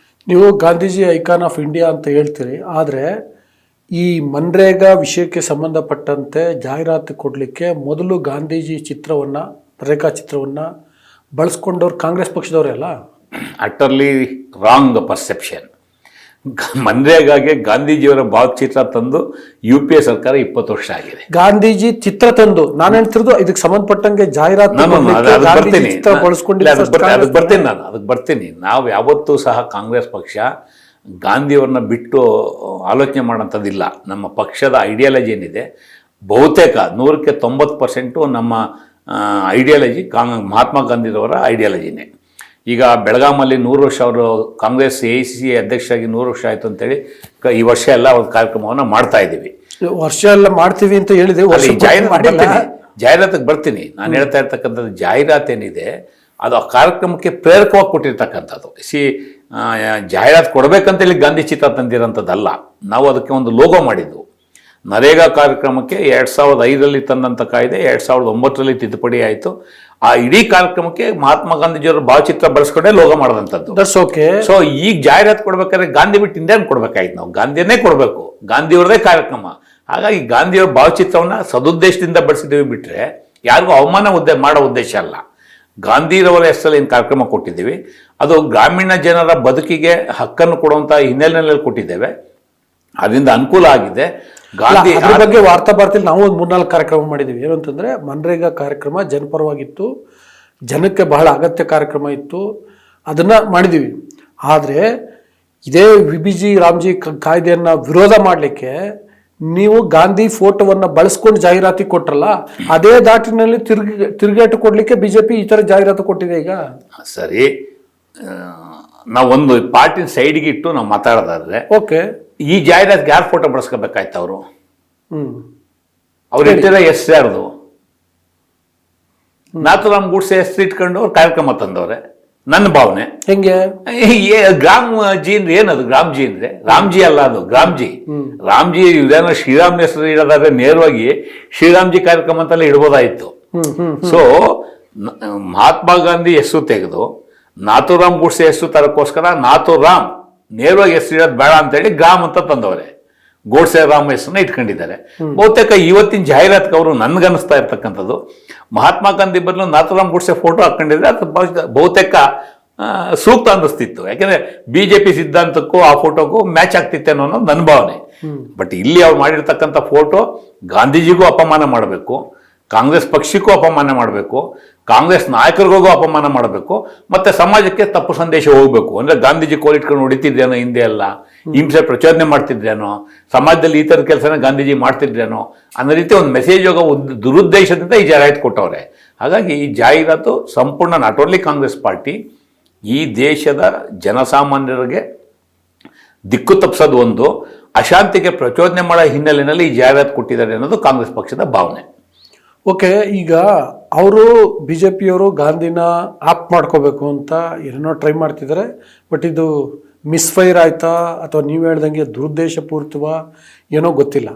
ನೀವು ಗಾಂಧೀಜಿ ಐಕಾನ್ ಆಫ್ ಇಂಡಿಯಾ ಅಂತ ಹೇಳ್ತೀರಿ, ಆದರೆ ಈ ಮನ್ರೇಗಾ ವಿಷಯಕ್ಕೆ ಸಂಬಂಧಪಟ್ಟಂತೆ ಜಾಹೀರಾತು ಕೊಡಲಿಕ್ಕೆ ಮೊದಲು ಗಾಂಧೀಜಿ ಚಿತ್ರವನ್ನು, ರೇಖಾಚಿತ್ರವನ್ನು ಬಳಸ್ಕೊಂಡವ್ರು ಕಾಂಗ್ರೆಸ್ ಪಕ್ಷದವರೇ ಅಲ್ಲ? Utterly wrong perception. ಮನ್ರೇಗಾಗೆ ಗಾಂಧೀಜಿಯವರ ಭಾವಚಿತ್ರ ತಂದು UPA ಸರ್ಕಾರ 20 ವರ್ಷ ಆಗಿದೆ. ಗಾಂಧೀಜಿ ಚಿತ್ರ ತಂದು, ನಾನು ಹೇಳ್ತಿರೋದು ಇದಕ್ಕೆ ಸಂಬಂಧಪಟ್ಟಂಗೆ ಜಾಹೀರಾತು ಅದಕ್ಕೆ ಬರ್ತೀನಿ. ನಾವು ಯಾವತ್ತೂ ಸಹ ಕಾಂಗ್ರೆಸ್ ಪಕ್ಷ ಗಾಂಧಿಯವ್ರನ್ನ ಬಿಟ್ಟು ಆಲೋಚನೆ ಮಾಡೋಂಥದ್ದಿಲ್ಲ. ನಮ್ಮ ಪಕ್ಷದ ಐಡಿಯಾಲಜಿ ಏನಿದೆ ಬಹುತೇಕ 100ಕ್ಕೆ 90% ನಮ್ಮ ಐಡಿಯಾಲಜಿ ಮಹಾತ್ಮ ಗಾಂಧಿರವರ ಐಡಿಯಾಲಜಿನೇ. ಈಗ ಬೆಳಗಾಮಲ್ಲಿ 100 ವರ್ಷ ಅವರು ಕಾಂಗ್ರೆಸ್ AICC ಅಧ್ಯಕ್ಷರಾಗಿ 100 ವರ್ಷ ಆಯಿತು ಅಂತೇಳಿ ಈ ವರ್ಷ ಎಲ್ಲ ಒಂದು ಕಾರ್ಯಕ್ರಮವನ್ನು ಮಾಡ್ತಾ ಇದ್ದೀವಿ. ವರ್ಷ ಎಲ್ಲ ಮಾಡ್ತೀವಿ ಅಂತ ಹೇಳಿದೆ. ಜಾಹೀರಾತಿಗೆ ಬರ್ತೀನಿ. ನಾನು ಹೇಳ್ತಾ ಇರ್ತಕ್ಕಂಥದ್ದು ಜಾಹೀರಾತು ಏನಿದೆ ಅದು ಆ ಕಾರ್ಯಕ್ರಮಕ್ಕೆ ಪ್ರೇರಕವಾಗಿ ಕೊಟ್ಟಿರ್ತಕ್ಕಂಥದ್ದು. ಜಾಹೀರಾತು ಕೊಡಬೇಕಂತೇಳಿ ಗಾಂಧಿ ಚಿತ್ರ ತಂದಿರೋಂಥದ್ದಲ್ಲ. ನಾವು ಅದಕ್ಕೆ ಒಂದು ಲೋಗೋ ಮಾಡಿದ್ದು. ನರೇಗಾ ಕಾರ್ಯಕ್ರಮಕ್ಕೆ 2005ರಲ್ಲಿ ತಂದಂಥ ಕಾಯ್ದೆ 2009ರಲ್ಲಿ ತಿದ್ದುಪಡಿ ಆಯಿತು. ಆ ಇಡೀ ಕಾರ್ಯಕ್ರಮಕ್ಕೆ ಮಹಾತ್ಮ ಗಾಂಧೀಜಿಯವರ ಭಾವಚಿತ್ರ ಬಳಸ್ಕೊಂಡೇ ಲೋಗೋ ಮಾಡಿದಂಥದ್ದು. That's okay. ಸೊ ಈಗ ಜಾಹೀರಾತು ಕೊಡ್ಬೇಕಾದ್ರೆ ಗಾಂಧಿ ಬಿಟ್ಟು ಇಂಡಿಯನ್ ಕೊಡ್ಬೇಕಾಯ್ತು. ನಾವು ಗಾಂಧಿಯನ್ನೇ ಕೊಡಬೇಕು, ಗಾಂಧಿಯವ್ರದೇ ಕಾರ್ಯಕ್ರಮ. ಹಾಗಾಗಿ ಗಾಂಧಿಯವರ ಭಾವಚಿತ್ರವನ್ನು ಸದುದ್ದೇಶದಿಂದ ಬಳಸಿದ್ದೀವಿ ಬಿಟ್ಟರೆ ಯಾರಿಗೂ ಅವಮಾನ ಮಾಡೋ ಉದ್ದೇಶ ಅಲ್ಲ. ಗಾಂಧಿರವರ ಹೆಸರಲ್ಲಿ ಏನು ಕಾರ್ಯಕ್ರಮ ಕೊಟ್ಟಿದ್ದೀವಿ ಅದು ಗ್ರಾಮೀಣ ಜನರ ಬದುಕಿಗೆ ಹಕ್ಕನ್ನು ಕೊಡುವಂಥ ಹಿನ್ನೆಲೆಯಲ್ಲಿ ಕೊಟ್ಟಿದ್ದೇವೆ. ಅದರಿಂದ ಅನುಕೂಲ ಆಗಿದೆ. ಗಾಂಧಿ ಅದ್ರ ಬಗ್ಗೆ ವಾರ್ತಾಭಾರತಿಯಲ್ಲಿ ನಾವು ಒಂದು 3-4 ಕಾರ್ಯಕ್ರಮ ಮಾಡಿದ್ದೀವಿ. ಏನು ಅಂತಂದರೆ, ಮನ್ರೇಗಾ ಕಾರ್ಯಕ್ರಮ ಜನಪರವಾಗಿತ್ತು, ಜನಕ್ಕೆ ಬಹಳ ಅಗತ್ಯ ಕಾರ್ಯಕ್ರಮ ಇತ್ತು, ಅದನ್ನು ಮಾಡಿದ್ದೀವಿ. ಆದರೆ ಇದೇ VBG ರಾಮ್ಜಿ ಕಾಯ್ದೆಯನ್ನು ವಿರೋಧ ಮಾಡಲಿಕ್ಕೆ ನೀವು ಗಾಂಧಿ ಫೋಟೋವನ್ನು ಬಳಸ್ಕೊಂಡು ಜಾಹೀರಾತಿ ಕೊಟ್ರಲ್ಲ, ಅದೇ ದಾಟಿನಲ್ಲಿ ತಿರುಗೇಟು ಕೊಡಲಿಕ್ಕೆ BJP ಈ ಥರ ಜಾಹೀರಾತು ಕೊಟ್ಟಿದೆ. ಈಗ ಸರಿ, ನಾವೊಂದು ಪಾರ್ಟಿನ ಸೈಡ್ಗೆ ಇಟ್ಟು ನಾವು ಮಾತಾಡೋದಾದ್ರೆ ಓಕೆ, ಈ ಜಾಹೀರಾತಿಗೆ ಯಾರು ಫೋಟೋ ಬಳಸ್ಕೋಬೇಕಾಯ್ತು? ಅವ್ರು ಇಟ್ಟಿರೋ ಹೆಸರು ಯಾರ್ದು? ನಾಥುರಾಮ್ ಗೂಡ್ಸೆ ಹೆಸರು ಇಟ್ಕೊಂಡು ಅವ್ರು ಕಾರ್ಯಕ್ರಮ ತಂದವ್ರೆ. ನನ್ನ ಭಾವನೆ. ಹೆಂಗೆ ಗ್ರಾಮ್ ಜಿ ಅಂದ್ರೆ ಏನದು? ಗ್ರಾಮ್ ಜಿ ಅಂದ್ರೆ ರಾಮ್ಜಿ ಅಲ್ಲ, ಅದು ಗ್ರಾಮ್ಜಿ. ರಾಮ್ಜಿ ಇದೇನೋ ಶ್ರೀರಾಮ್ ಹೆಸರು ಇಡೋದಾದ್ರೆ ನೇರವಾಗಿ ಶ್ರೀರಾಮ್ಜಿ ಕಾರ್ಯಕ್ರಮ ಅಂತೆಲ್ಲ ಇಡ್ಬೋದಾಯಿತು. ಸೊ ಮಹಾತ್ಮ ಗಾಂಧಿ ಹೆಸರು ತೆಗೆದು ನಾಥೂರಾಮ್ ಗೋಡ್ಸೆ ಹೆಸರು ತರಕ್ಕೋಸ್ಕರ ನಾಥೂರಾಮ್ ನೇರವಾಗಿ ಹೆಸರು ಇಡೋದು ಬೇಡ ಅಂತೇಳಿ ಗ್ರಾಮ್ ಅಂತ ತಂದವ್ರೆ. ಗೋಡ್ಸೆ ರಾಮ್ ಹೆಸರನ್ನ ಇಟ್ಕೊಂಡಿದ್ದಾರೆ. ಬಹುತೇಕ ಇವತ್ತಿನ ಜಾಹೀರಾತಿಗೆ ಅವರು ನನ್ಗನ್ನಿಸ್ತಾ ಇರ್ತಕ್ಕಂಥದ್ದು ಮಹಾತ್ಮ ಗಾಂಧಿ ಬದಲು ನಾಥೂರಾಮ್ ಗೋಡ್ಸೆ ಫೋಟೋ ಹಾಕೊಂಡಿದ್ರೆ ಅದು ಬಹುತೇಕ ಸೂಕ್ತ ಅನ್ನಿಸ್ತಿತ್ತು. ಯಾಕೆಂದ್ರೆ ಬಿಜೆಪಿ ಸಿದ್ಧಾಂತಕ್ಕೂ ಆ ಫೋಟೋಗೂ ಮ್ಯಾಚ್ ಆಗ್ತಿತ್ತೆ ಅನ್ನೋದು ನನ್ನ ಭಾವನೆ. ಬಟ್ ಇಲ್ಲಿ ಅವ್ರು ಮಾಡಿರ್ತಕ್ಕಂಥ ಫೋಟೋ ಗಾಂಧೀಜಿಗೂ ಅಪಮಾನ ಮಾಡಬೇಕು, ಕಾಂಗ್ರೆಸ್ ಪಕ್ಷಕ್ಕೂ ಅಪಮಾನ ಮಾಡಬೇಕು, ಕಾಂಗ್ರೆಸ್ ನಾಯಕರಿಗೂ ಅಪಮಾನ ಮಾಡಬೇಕು, ಮತ್ತೆ ಸಮಾಜಕ್ಕೆ ತಪ್ಪು ಸಂದೇಶ ಹೋಗ್ಬೇಕು. ಅಂದ್ರೆ ಗಾಂಧೀಜಿ ಕೋಲಿಟ್ಕೊಂಡು ಹೊಡಿತಿದ್ರೇನೋ, ಹಿಂದೆ ಎಲ್ಲ ಹಿಂಸೆ ಪ್ರಚೋದನೆ ಮಾಡ್ತಿದ್ರೇನೋ, ಸಮಾಜದಲ್ಲಿ ಈ ಥರದ ಕೆಲಸನ ಗಾಂಧೀಜಿ ಮಾಡ್ತಿದ್ರೇನೋ ಅನ್ನೋ ರೀತಿ ಒಂದು ಮೆಸೇಜ್ ಹೋಗೋ ದುರುದ್ದೇಶದಿಂದ ಈ ಜಾಹೀರಾತು ಕೊಟ್ಟವ್ರೆ. ಹಾಗಾಗಿ ಈ ಜಾಹೀರಾತು ಸಂಪೂರ್ಣ ನಾಟ್ ಓನ್ಲಿ ಕಾಂಗ್ರೆಸ್ ಪಾರ್ಟಿ, ಈ ದೇಶದ ಜನಸಾಮಾನ್ಯರಿಗೆ ದಿಕ್ಕು ತಪ್ಪಿಸೋದು ಒಂದು, ಅಶಾಂತಿಗೆ ಪ್ರಚೋದನೆ ಮಾಡೋ ಹಿನ್ನೆಲೆಯಲ್ಲಿ ಈ ಜಾಹೀರಾತು ಕೊಟ್ಟಿದ್ದಾರೆ ಅನ್ನೋದು ಕಾಂಗ್ರೆಸ್ ಪಕ್ಷದ ಭಾವನೆ. ಓಕೆ, ಈಗ ಅವರು ಬಿ ಜೆ ಪಿಯವರು ಗಾಂಧಿನ ಆಪ್ ಮಾಡ್ಕೋಬೇಕು ಅಂತ ಏನೇನೋ ಟ್ರೈ ಮಾಡ್ತಿದ್ದಾರೆ. ಬಟ್ ಇದು ಮಿಸ್ಫೈರ್ ಆಯ್ತಾ ಅಥವಾ ನೀವು ಹೇಳ್ದಂಗೆ ದುರುದ್ದೇಶಪೂರಿತವ ಏನೋ ಗೊತ್ತಿಲ್ಲ.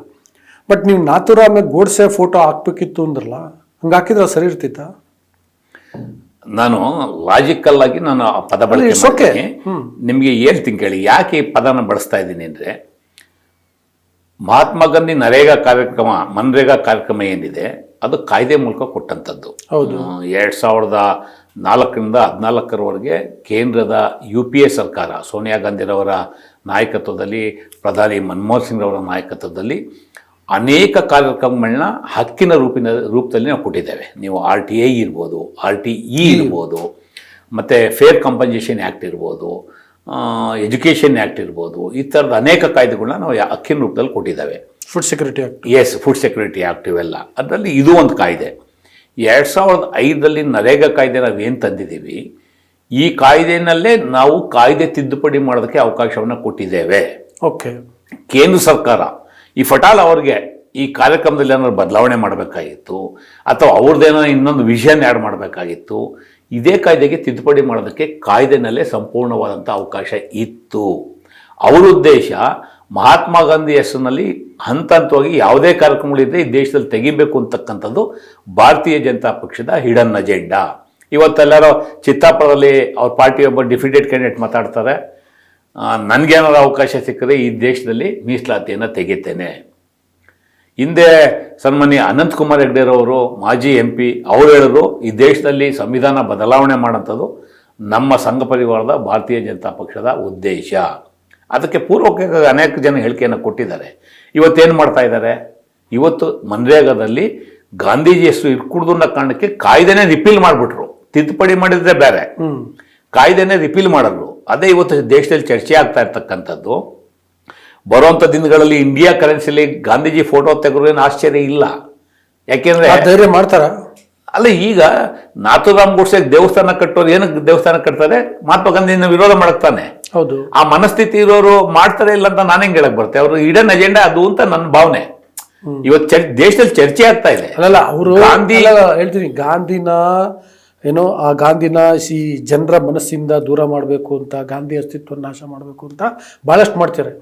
ಬಟ್ ನೀವು ನಾಥೂರಾಮ್ ಗೋಡ್ಸೆ ಫೋಟೋ ಹಾಕ್ಬೇಕಿತ್ತು ಅಂದ್ರಲ್ಲ, ಹಂಗೆ ಹಾಕಿದ್ರೆ ಸರಿ ಇರ್ತಿತ್ತ? ನಾನು ಲಾಜಿಕಲ್ ಆಗಿ ನಾನು ಆ ಪದ ಬಳಕೆ ಮಾಡ್ತೀನಿ. ನಿಮಗೆ ಹೇಳ್ತೀನಿ ಕೇಳಿ, ಯಾಕೆ ಈ ಪದನ ಬಳಸ್ತಾ ಇದ್ದೀನಿ ಅಂದರೆ, ಮಹಾತ್ಮ ಗಾಂಧಿ ನರೇಗಾ ಕಾರ್ಯಕ್ರಮ, ಮನ್ರೇಗಾ ಕಾರ್ಯಕ್ರಮ ಏನಿದೆ ಅದು ಕಾಯ್ದೆ ಮೂಲಕ ಕೊಟ್ಟಂಥದ್ದು. 2004ರಿಂದ 2014ರವರೆಗೆ ಕೇಂದ್ರದ UPA ಸರ್ಕಾರ, ಸೋನಿಯಾ ಗಾಂಧಿರವರ ನಾಯಕತ್ವದಲ್ಲಿ, ಪ್ರಧಾನಿ ಮನಮೋಹನ್ ಸಿಂಗ್ರವರ ನಾಯಕತ್ವದಲ್ಲಿ ಅನೇಕ ಕಾರ್ಯಕ್ರಮಗಳನ್ನ ಹಕ್ಕಿನ ರೂಪದಲ್ಲಿ ನಾವು ಕೊಟ್ಟಿದ್ದೇವೆ. ನೀವು RTI ಇರ್ಬೋದು, RTE ಇರ್ಬೋದು, ಮತ್ತು ಫೇರ್ ಕಂಪನ್ಸೇಷನ್ ಆ್ಯಕ್ಟ್ ಇರ್ಬೋದು, ಎಜುಕೇಷನ್ ಆ್ಯಕ್ಟ್ ಇರ್ಬೋದು, ಈ ಥರದ ಅನೇಕ ಕಾಯ್ದೆಗಳನ್ನ ನಾವು ಹಕ್ಕಿನ ರೂಪದಲ್ಲಿ ಕೊಟ್ಟಿದ್ದೇವೆ. Food security act, food security act ಇವೆಲ್ಲ. ಅದರಲ್ಲಿ ಇದು ಒಂದು ಕಾಯ್ದೆ. 2005ರಲ್ಲಿ ನರೇಗಾ ಕಾಯ್ದೆ ನಾವೇನು ತಂದಿದ್ದೀವಿ, ಈ ಕಾಯ್ದೆನಲ್ಲೇ ನಾವು ಕಾಯ್ದೆ ತಿದ್ದುಪಡಿ ಮಾಡೋದಕ್ಕೆ ಅವಕಾಶವನ್ನು ಕೊಟ್ಟಿದ್ದೇವೆ. ಓಕೆ, ಕೇಂದ್ರ ಸರ್ಕಾರ ಈ ಫಟಾಲ್ ಅವ್ರಿಗೆ ಈ ಕಾರ್ಯಕ್ರಮದಲ್ಲಿ ಏನಾದ್ರು ಬದಲಾವಣೆ ಮಾಡಬೇಕಾಗಿತ್ತು ಅಥವಾ ಅವ್ರದ್ದೇನೋ ಇನ್ನೊಂದು ವಿಷನ್ ಆ್ಯಡ್ ಮಾಡಬೇಕಾಗಿತ್ತು, ಇದೇ ಕಾಯ್ದೆಗೆ ತಿದ್ದುಪಡಿ ಮಾಡೋದಕ್ಕೆ ಕಾಯ್ದೆನಲ್ಲೇ ಸಂಪೂರ್ಣವಾದಂಥ ಅವಕಾಶ ಇತ್ತು. ಅವರ ಉದ್ದೇಶ ಮಹಾತ್ಮ ಗಾಂಧಿ ಹೆಸರಿನಲ್ಲಿ ಹಂತ ಹಂತವಾಗಿ ಯಾವುದೇ ಕಾರ್ಯಕ್ರಮಗಳಿದ್ದರೆ ಈ ದೇಶದಲ್ಲಿ ತೆಗಿಬೇಕು ಅಂತಕ್ಕಂಥದ್ದು ಭಾರತೀಯ ಜನತಾ ಪಕ್ಷದ ಹಿಡನ್ ಅಜೆಂಡಾ. ಇವತ್ತೆಲ್ಲರೂ ಚಿತ್ತಾಪುರದಲ್ಲಿ ಅವ್ರ ಪಾರ್ಟಿ ಒಬ್ಬ ಡಿಫಿಡೆಡ್ ಕ್ಯಾಂಡಿಡೇಟ್ ಮಾತಾಡ್ತಾರೆ, ನನಗೇನಾದ್ರು ಅವಕಾಶ ಸಿಕ್ಕರೆ ಈ ದೇಶದಲ್ಲಿ ಮೀಸಲಾತಿಯನ್ನು ತೆಗಿತೇನೆ. ಹಿಂದೆ ಸನ್ಮಾನ್ಯ ಅನಂತಕುಮಾರ್ ಹೆಗ್ಡೆರವರು, ಮಾಜಿ MP, ಅವರು ಹೇಳಿದ್ರು ಈ ದೇಶದಲ್ಲಿ ಸಂವಿಧಾನ ಬದಲಾವಣೆ ಮಾಡೋಂಥದ್ದು ನಮ್ಮ ಸಂಘ ಪರಿವಾರದ ಭಾರತೀಯ ಜನತಾ ಪಕ್ಷದ ಉದ್ದೇಶ. ಅದಕ್ಕೆ ಪೂರ್ವಕ್ಕೆ ಅನೇಕ ಜನ ಹೇಳಿಕೆಯನ್ನು ಕೊಟ್ಟಿದ್ದಾರೆ. ಇವತ್ತೇನು ಮಾಡ್ತಾ ಇದ್ದಾರೆ, ಇವತ್ತು ಮನ್ರೇಗಾದಲ್ಲಿ ಗಾಂಧೀಜಿ ಹೆಸರು ಇಟ್ಕೂಡ್ದು ಅನ್ನೋ ಕಾರಣಕ್ಕೆ ಕಾಯ್ದೆನೇ ರಿಪೀಲ್ ಮಾಡಿಬಿಟ್ರು. ತಿದ್ದುಪಡಿ ಮಾಡಿದ್ರೆ ಬೇರೆ, ಕಾಯ್ದೆನೇ ರಿಪೀಲ್ ಮಾಡಿದ್ರು. ಅದೇ ಇವತ್ತು ದೇಶದಲ್ಲಿ ಚರ್ಚೆ ಆಗ್ತಾ ಇರ್ತಕ್ಕಂಥದ್ದು. ಬರುವಂಥ ದಿನಗಳಲ್ಲಿ ಇಂಡಿಯಾ ಕರೆನ್ಸಿಲಿ ಗಾಂಧೀಜಿ ಫೋಟೋ ತೆಗೆದ್ರು ಏನು ಆಶ್ಚರ್ಯ ಇಲ್ಲ. ಯಾಕೆಂದ್ರೆ ಧೈರ್ಯ ಮಾಡ್ತಾರ ಅಲ್ಲ, ಈಗ ನಾಥೂರಾಮ್ ಗೋಡ್ಸೆ ದೇವಸ್ಥಾನ ಕಟ್ಟೋರು ಏನಕ್ಕೆ ದೇವಸ್ಥಾನ ಕಟ್ತಾರೆ? ಮಹಾತ್ಮ ಗಾಂಧಿನ ವಿರೋಧ ಮಾಡಕ್ತಾನೆ. ಹೌದು, ಆ ಮನಸ್ಥಿತಿ ಇರೋರು ಮಾಡ್ತಾರೆ ಇಲ್ಲ ಅಂತ ನಾನು ಹೆಂಗೆ ಹೇಳಕ್ ಬರ್ತೇವೆ? ಅವರು ಹಿಡನ್ ಅಜೆಂಡಾ ಅದು ಅಂತ ನನ್ನ ಭಾವನೆ. ಇವತ್ತು ದೇಶದಲ್ಲಿ ಚರ್ಚೆ ಆಗ್ತಾ ಇದೆ. ಅಲ್ಲ, ಅವರು ಗಾಂಧಿ ಹೇಳ್ತೀನಿ, ಗಾಂಧಿನ ಏನೋ ಆ ಗಾಂಧಿನ ಈ ಜನರ ಮನಸ್ಸಿಂದ ದೂರ ಮಾಡಬೇಕು ಅಂತ, ಗಾಂಧಿ ಅಸ್ತಿತ್ವ ನಾಶ ಮಾಡಬೇಕು ಅಂತ ಭಾಳಷ್ಟು ಮಾಡ್ತಾರೆ.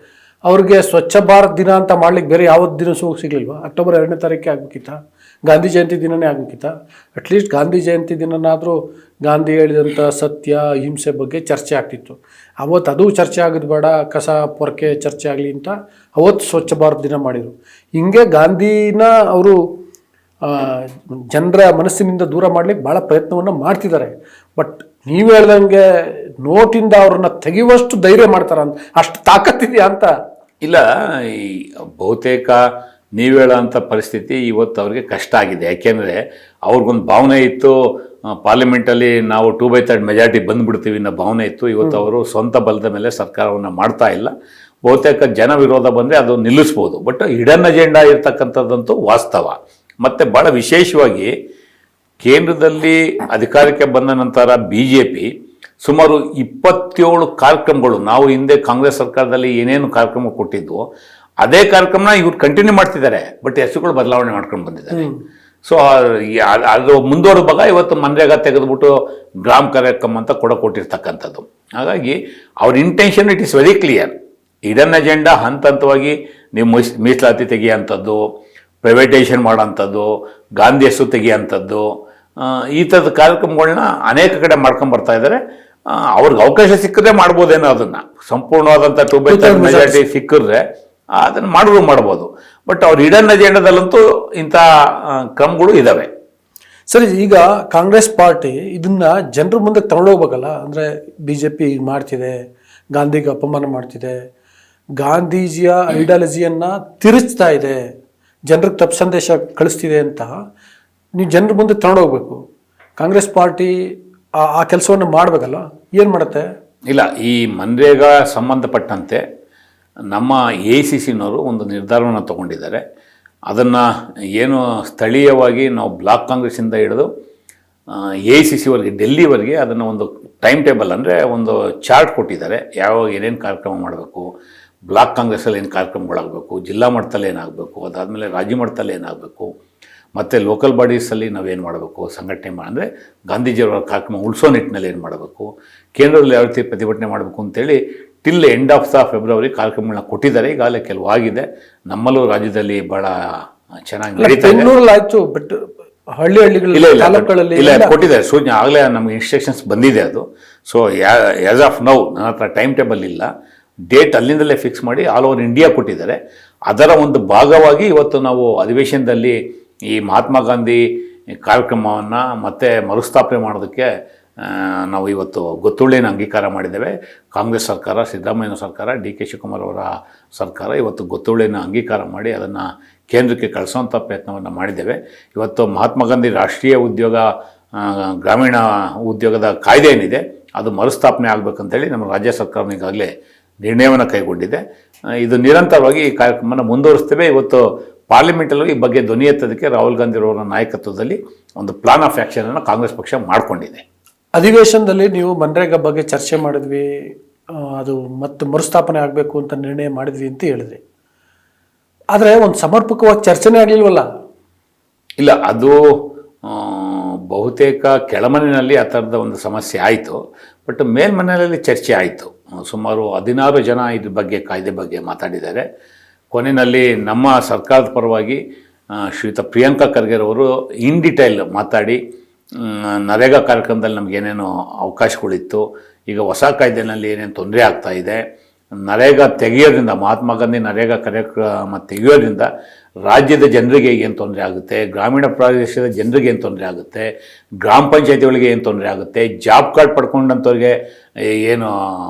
ಅವ್ರಿಗೆ ಸ್ವಚ್ಛ ಭಾರತ್ ದಿನ ಅಂತ ಮಾಡ್ಲಿಕ್ಕೆ ಬೇರೆ ಯಾವತ್ತು ದಿನ ಸಿಗ್ಲಿಲ್ವಾ? ಅಕ್ಟೋಬರ್ 2ನೇ ತಾರೀಕೆ ಆಗ್ಬೇಕಿತ್ತ? ಗಾಂಧಿ ಜಯಂತಿ ದಿನನೇ ಆಗ್ಬೇಕಿತ್ತ? ಅಟ್ಲೀಸ್ಟ್ ಗಾಂಧಿ ಜಯಂತಿ ದಿನನಾದರೂ ಗಾಂಧಿ ಹೇಳಿದಂಥ ಸತ್ಯ ಹಿಂಸೆ ಬಗ್ಗೆ ಚರ್ಚೆ ಆಗ್ತಿತ್ತು. ಅವತ್ತು ಅದು ಚರ್ಚೆ ಆಗೋದು ಬೇಡ, ಕಸ ಪೊರಕೆ ಚರ್ಚೆ ಆಗಲಿ ಅಂತ ಅವತ್ತು ಸ್ವಚ್ಛ ಭಾರತ್ ದಿನ ಮಾಡಿದರು. ಹಿಂಗೆ ಗಾಂಧಿನ ಅವರು ಜನರ ಮನಸ್ಸಿನಿಂದ ದೂರ ಮಾಡಲಿಕ್ಕೆ ಭಾಳ ಪ್ರಯತ್ನವನ್ನು ಮಾಡ್ತಿದ್ದಾರೆ. ಬಟ್ ನೀವು ಹೇಳ್ದಂಗೆ ನೋಟಿಂದ ಅವ್ರನ್ನ ತೆಗೆಯುವಷ್ಟು ಧೈರ್ಯ ಮಾಡ್ತಾರ ಅಂತ, ಅಷ್ಟು ತಾಕತ್ತಿದೆಯಾ ಅಂತ? ಇಲ್ಲ, ಈ ಬಹುತೇಕ ನೀವು ಹೇಳೋಂಥ ಪರಿಸ್ಥಿತಿ ಇವತ್ತು ಅವ್ರಿಗೆ ಕಷ್ಟ ಆಗಿದೆ. ಯಾಕೆಂದರೆ ಅವ್ರಿಗೊಂದು ಭಾವನೆ ಇತ್ತು, ಪಾರ್ಲಿಮೆಂಟಲ್ಲಿ ನಾವು 2/3 ಮೆಜಾರಿಟಿ ಬಂದುಬಿಡ್ತೀವಿ ಅನ್ನೋ ಭಾವನೆ ಇತ್ತು. ಇವತ್ತು ಅವರು ಸ್ವಂತ ಬಲದ ಮೇಲೆ ಸರ್ಕಾರವನ್ನು ಮಾಡ್ತಾ ಇಲ್ಲ. ಬಹುತೇಕ ಜನ ವಿರೋಧ ಬಂದರೆ ಅದು ನಿಲ್ಲಿಸ್ಬೋದು. ಬಟ್ ಹಿಡನ್ ಅಜೆಂಡಾ ಇರ್ತಕ್ಕಂಥದ್ದಂತೂ ವಾಸ್ತವ. ಮತ್ತು ಭಾಳ ವಿಶೇಷವಾಗಿ ಕೇಂದ್ರದಲ್ಲಿ ಅಧಿಕಾರಕ್ಕೆ ಬಂದ ನಂತರ BJP ಸುಮಾರು 27 ಕಾರ್ಯಕ್ರಮಗಳು, ನಾವು ಹಿಂದೆ ಕಾಂಗ್ರೆಸ್ ಸರ್ಕಾರದಲ್ಲಿ ಏನೇನು ಕಾರ್ಯಕ್ರಮ ಕೊಟ್ಟಿದ್ವು ಅದೇ ಕಾರ್ಯಕ್ರಮನ ಇವ್ರು ಕಂಟಿನ್ಯೂ ಮಾಡ್ತಿದ್ದಾರೆ. ಬಟ್ ಹೆಸರುಗಳು ಬದಲಾವಣೆ ಮಾಡ್ಕೊಂಡು ಬಂದಿದ್ದಾರೆ. ಸೊ ಅದು ಮುಂದುವರೆದ ಭಾಗ ಇವತ್ತು ಮನ್ರೇಗಾ ತೆಗೆದುಬಿಟ್ಟು ಗ್ರಾಮ ಕಾರ್ಯಕ್ರಮ ಅಂತ ಕೊಟ್ಟಿರ್ತಕ್ಕಂಥದ್ದು. ಹಾಗಾಗಿ ಅವ್ರ intention it is very clear. Hidden agenda ಹಂತ ಹಂತವಾಗಿ ನೀವು ಮೀಸಲಾತಿ ತೆಗಿಯೋಂಥದ್ದು, ಪ್ರೈವೇಟೈಸೇಷನ್ ಮಾಡೋಂಥದ್ದು, ಗಾಂಧಿ ಹೆಸರು ತೆಗಿಯೋಂಥದ್ದು, ಈ ಥರದ ಕಾರ್ಯಕ್ರಮಗಳನ್ನ ಅನೇಕ ಕಡೆ ಮಾಡ್ಕೊಂಬರ್ತಾ ಇದ್ದಾರೆ. ಅವ್ರಿಗೆ ಅವಕಾಶ ಸಿಕ್ಕಿದ್ರೆ ಮಾಡ್ಬೋದೇನೋ, ಅದನ್ನು ಸಂಪೂರ್ಣವಾದಂಥ 2/3 ಮೆಜಾರಿಟಿ ಸಿಕ್ಕಿದ್ರೆ ಅದನ್ನು ಮಾಡ್ಬೋದು. ಬಟ್ ಅವ್ರ ಇಡನ್ ಅಜೆಂಡಾದಲ್ಲಂತೂ ಇಂಥ ಕ್ರಮಗಳು ಇದ್ದಾವೆ. ಸರಿ, ಈಗ ಕಾಂಗ್ರೆಸ್ ಪಾರ್ಟಿ ಇದನ್ನ ಜನರ ಮುಂದೆ ತಗೊಂಡೋಗ್ಬೇಕಲ್ಲ. ಅಂದರೆ BJP ಈಗ ಮಾಡ್ತಿದೆ, ಗಾಂಧಿಗೆ ಅಪಮಾನ ಮಾಡ್ತಿದೆ, ಗಾಂಧೀಜಿಯ ಐಡಿಯಾಲಜಿಯನ್ನು ತಿರುಚ್ತಾ ಇದೆ, ಜನರಿಗೆ ತಪ್ಪು ಸಂದೇಶ ಕಳಿಸ್ತಿದೆ ಅಂತ ನೀವು ಜನರ ಮುಂದೆ ತಗೊಂಡೋಗ್ಬೇಕು. ಕಾಂಗ್ರೆಸ್ ಪಾರ್ಟಿ ಆ ಕೆಲಸವನ್ನು ಮಾಡಬೇಕಲ್ಲ, ಏನು ಮಾಡುತ್ತೆ? ಇಲ್ಲ, ಈ ಮನ್ರೇಗಾ ಸಂಬಂಧಪಟ್ಟಂತೆ ನಮ್ಮ AICCನವರು ಒಂದು ನಿರ್ಧಾರವನ್ನು ತಗೊಂಡಿದ್ದಾರೆ. ಅದನ್ನು ಏನು ಸ್ಥಳೀಯವಾಗಿ ನಾವು ಬ್ಲಾಕ್ ಕಾಂಗ್ರೆಸ್ಸಿಂದ ಹಿಡಿದು AICCವರೆಗೆ, ಡೆಲ್ಲಿವರೆಗೆ ಅದನ್ನು ಒಂದು ಟೈಮ್ ಟೇಬಲ್ ಅಂದರೆ ಒಂದು ಚಾರ್ಟ್ ಕೊಟ್ಟಿದ್ದಾರೆ. ಯಾವಾಗ ಏನೇನು ಕಾರ್ಯಕ್ರಮ ಮಾಡಬೇಕು, ಬ್ಲಾಕ್ ಕಾಂಗ್ರೆಸ್ಸಲ್ಲಿ ಏನು ಕಾರ್ಯಕ್ರಮಗಳಾಗಬೇಕು, ಜಿಲ್ಲಾ ಮಟ್ಟದಲ್ಲಿ ಏನಾಗಬೇಕು, ಅದಾದಮೇಲೆ ರಾಜ್ಯ ಮಟ್ಟದಲ್ಲಿ ಏನಾಗಬೇಕು, ಮತ್ತು ಲೋಕಲ್ ಬಾಡೀಸಲ್ಲಿ ನಾವೇನು ಮಾಡಬೇಕು, ಸಂಘಟನೆ ಅಂದರೆ ಗಾಂಧೀಜಿಯವರ ಕಾರ್ಯಕ್ರಮ ಉಳಿಸೋ ನಿಟ್ಟಿನಲ್ಲಿ ಏನು ಮಾಡಬೇಕು, ಕೇಂದ್ರದಲ್ಲಿ ಯಾವ ರೀತಿ ಪ್ರತಿಭಟನೆ ಮಾಡಬೇಕು ಅಂತೇಳಿ ಟಿಲ್ ಎಂಡ್ ಆಫ್ ಫೆಬ್ರವರಿ ಕಾರ್ಯಕ್ರಮಗಳನ್ನ ಕೊಟ್ಟಿದ್ದಾರೆ. ಈಗಾಗಲೇ ಕೆಲವು ಆಗಿದೆ. ನಮ್ಮಲ್ಲೂ ರಾಜ್ಯದಲ್ಲಿ ಭಾಳ ಚೆನ್ನಾಗಿ ನಡೀತಾ ಇದೆ. ಆಯ್ತು, ಬಟ್ ಹಳ್ಳಿಗಳಲ್ಲಿ ಇಲ್ಲ ಕೊಟ್ಟಿದ್ದಾರೆ ಸೂಚನೆ, ಆಗಲೇ ನಮಗೆ ಇನ್ಸ್ಟ್ರಕ್ಷನ್ಸ್ ಬಂದಿದೆ ಅದು. ಸೊ ಆ್ಯಸ್ ಆಫ್ ನೌ ನನ್ನ ಹತ್ರ ಟೈಮ್ ಟೇಬಲ್ ಇಲ್ಲ, ಡೇಟ್ ಅಲ್ಲಿಂದಲೇ ಫಿಕ್ಸ್ ಮಾಡಿ ಆಲ್ ಓವರ್ ಇಂಡಿಯಾ ಕೊಟ್ಟಿದ್ದಾರೆ. ಅದರ ಒಂದು ಭಾಗವಾಗಿ ಇವತ್ತು ನಾವು ಅಧಿವೇಶನದಲ್ಲಿ ಈ ಮಹಾತ್ಮ ಗಾಂಧಿ ಕಾರ್ಯಕ್ರಮವನ್ನು ಮತ್ತೆ ಮರುಸ್ಥಾಪನೆ ಮಾಡೋದಕ್ಕೆ ನಾವು ಇವತ್ತು ಗೊತ್ತುವಳಿನ ಅಂಗೀಕಾರ ಮಾಡಿದ್ದೇವೆ. ಕಾಂಗ್ರೆಸ್ ಸರ್ಕಾರ, ಸಿದ್ದರಾಮಯ್ಯ ಸರ್ಕಾರ, DK ಶಿವಕುಮಾರ್ ಅವರ ಸರ್ಕಾರ ಇವತ್ತು ಗೊತ್ತುವಳಿನ ಅಂಗೀಕಾರ ಮಾಡಿ ಅದನ್ನು ಕೇಂದ್ರಕ್ಕೆ ಕಳಿಸೋಂಥ ಪ್ರಯತ್ನವನ್ನು ಮಾಡಿದ್ದೇವೆ. ಇವತ್ತು ಮಹಾತ್ಮ ಗಾಂಧಿ ರಾಷ್ಟ್ರೀಯ ಉದ್ಯೋಗ ಗ್ರಾಮೀಣ ಉದ್ಯೋಗದ ಕಾಯ್ದೆ ಏನಿದೆ ಅದು ಮರುಸ್ಥಾಪನೆ ಆಗಬೇಕಂತೇಳಿ ನಮ್ಮ ರಾಜ್ಯ ಸರ್ಕಾರ ಈಗಾಗಲೇ ನಿರ್ಣಯವನ್ನು ಕೈಗೊಂಡಿದೆ. ಇದು ನಿರಂತರವಾಗಿ ಈ ಕಾರ್ಯಕ್ರಮವನ್ನು ಮುಂದುವರಿಸ್ತೇವೆ. ಇವತ್ತು ಪಾರ್ಲಿಮೆಂಟಲ್ಲೂ ಈ ಬಗ್ಗೆ ಧ್ವನಿ ಎತ್ತೋದಕ್ಕೆ ರಾಹುಲ್ ಗಾಂಧಿಯವರ ನಾಯಕತ್ವದಲ್ಲಿ ಒಂದು ಪ್ಲಾನ್ ಆಫ್ ಆ್ಯಕ್ಷನನ್ನು ಕಾಂಗ್ರೆಸ್ ಪಕ್ಷ ಮಾಡಿಕೊಂಡಿದೆ. ಅಧಿವೇಶನದಲ್ಲಿ ನೀವು ಮನ್ರೇಗಾ ಬಗ್ಗೆ ಚರ್ಚೆ ಮಾಡಿದ್ವಿ, ಅದು ಮತ್ತೆ ಮರುಸ್ಥಾಪನೆ ಆಗಬೇಕು ಅಂತ ನಿರ್ಣಯ ಮಾಡಿದ್ವಿ ಅಂತ ಹೇಳಿದ್ರಿ. ಆದರೆ ಒಂದು ಸಮರ್ಪಕವಾಗಿ ಚರ್ಚೆನೇ ಆಗಲಿಲ್ವಲ್ಲ? ಇಲ್ಲ, ಅದು ಬಹುತೇಕ ಕೆಳಮನೆಯಲ್ಲಿ ಆ ಥರದ ಒಂದು ಸಮಸ್ಯೆ ಆಯಿತು. ಬಟ್ ಮೇಲ್ಮನೆಯಲ್ಲಿ ಚರ್ಚೆ ಆಯಿತು. ಸುಮಾರು 16 ಜನ ಇದ್ರ ಬಗ್ಗೆ, ಕಾಯ್ದೆ ಬಗ್ಗೆ ಮಾತಾಡಿದ್ದಾರೆ. ಕೊನೆಯಲ್ಲಿ ನಮ್ಮ ಸರ್ಕಾರದ ಪರವಾಗಿ ಶ್ರೀಯುತ ಪ್ರಿಯಾಂಕಾ ಖರ್ಗೆರವರು ಇನ್ ಡಿಟೈಲ್ ಮಾತಾಡಿ ನರೇಗಾ ಕಾರ್ಯಕ್ರಮದಲ್ಲಿ ನಮಗೇನೇನು ಅವಕಾಶಗಳಿತ್ತು, ಈಗ ಹೊಸ ಕಾಯ್ದೆನಲ್ಲಿ ಏನೇನು ತೊಂದರೆ ಆಗ್ತಾಯಿದೆ, ನರೇಗಾ ತೆಗೆಯೋದ್ರಿಂದ, ಮಹಾತ್ಮ ಗಾಂಧಿ ನರೇಗಾ ಕಾರ್ಯಕ್ರಮ ತೆಗೆಯೋದ್ರಿಂದ ರಾಜ್ಯದ ಜನರಿಗೆ ಏನು ತೊಂದರೆ ಆಗುತ್ತೆ, ಗ್ರಾಮೀಣ ಪ್ರದೇಶದ ಜನರಿಗೆ ಏನು ತೊಂದರೆ ಆಗುತ್ತೆ, ಗ್ರಾಮ ಪಂಚಾಯತಿಗಳಿಗೆ ಏನು ತೊಂದರೆ ಆಗುತ್ತೆ, ಜಾಬ್ ಕಾರ್ಡ್ ಪಡ್ಕೊಂಡಂಥವ್ರಿಗೆ ಏನು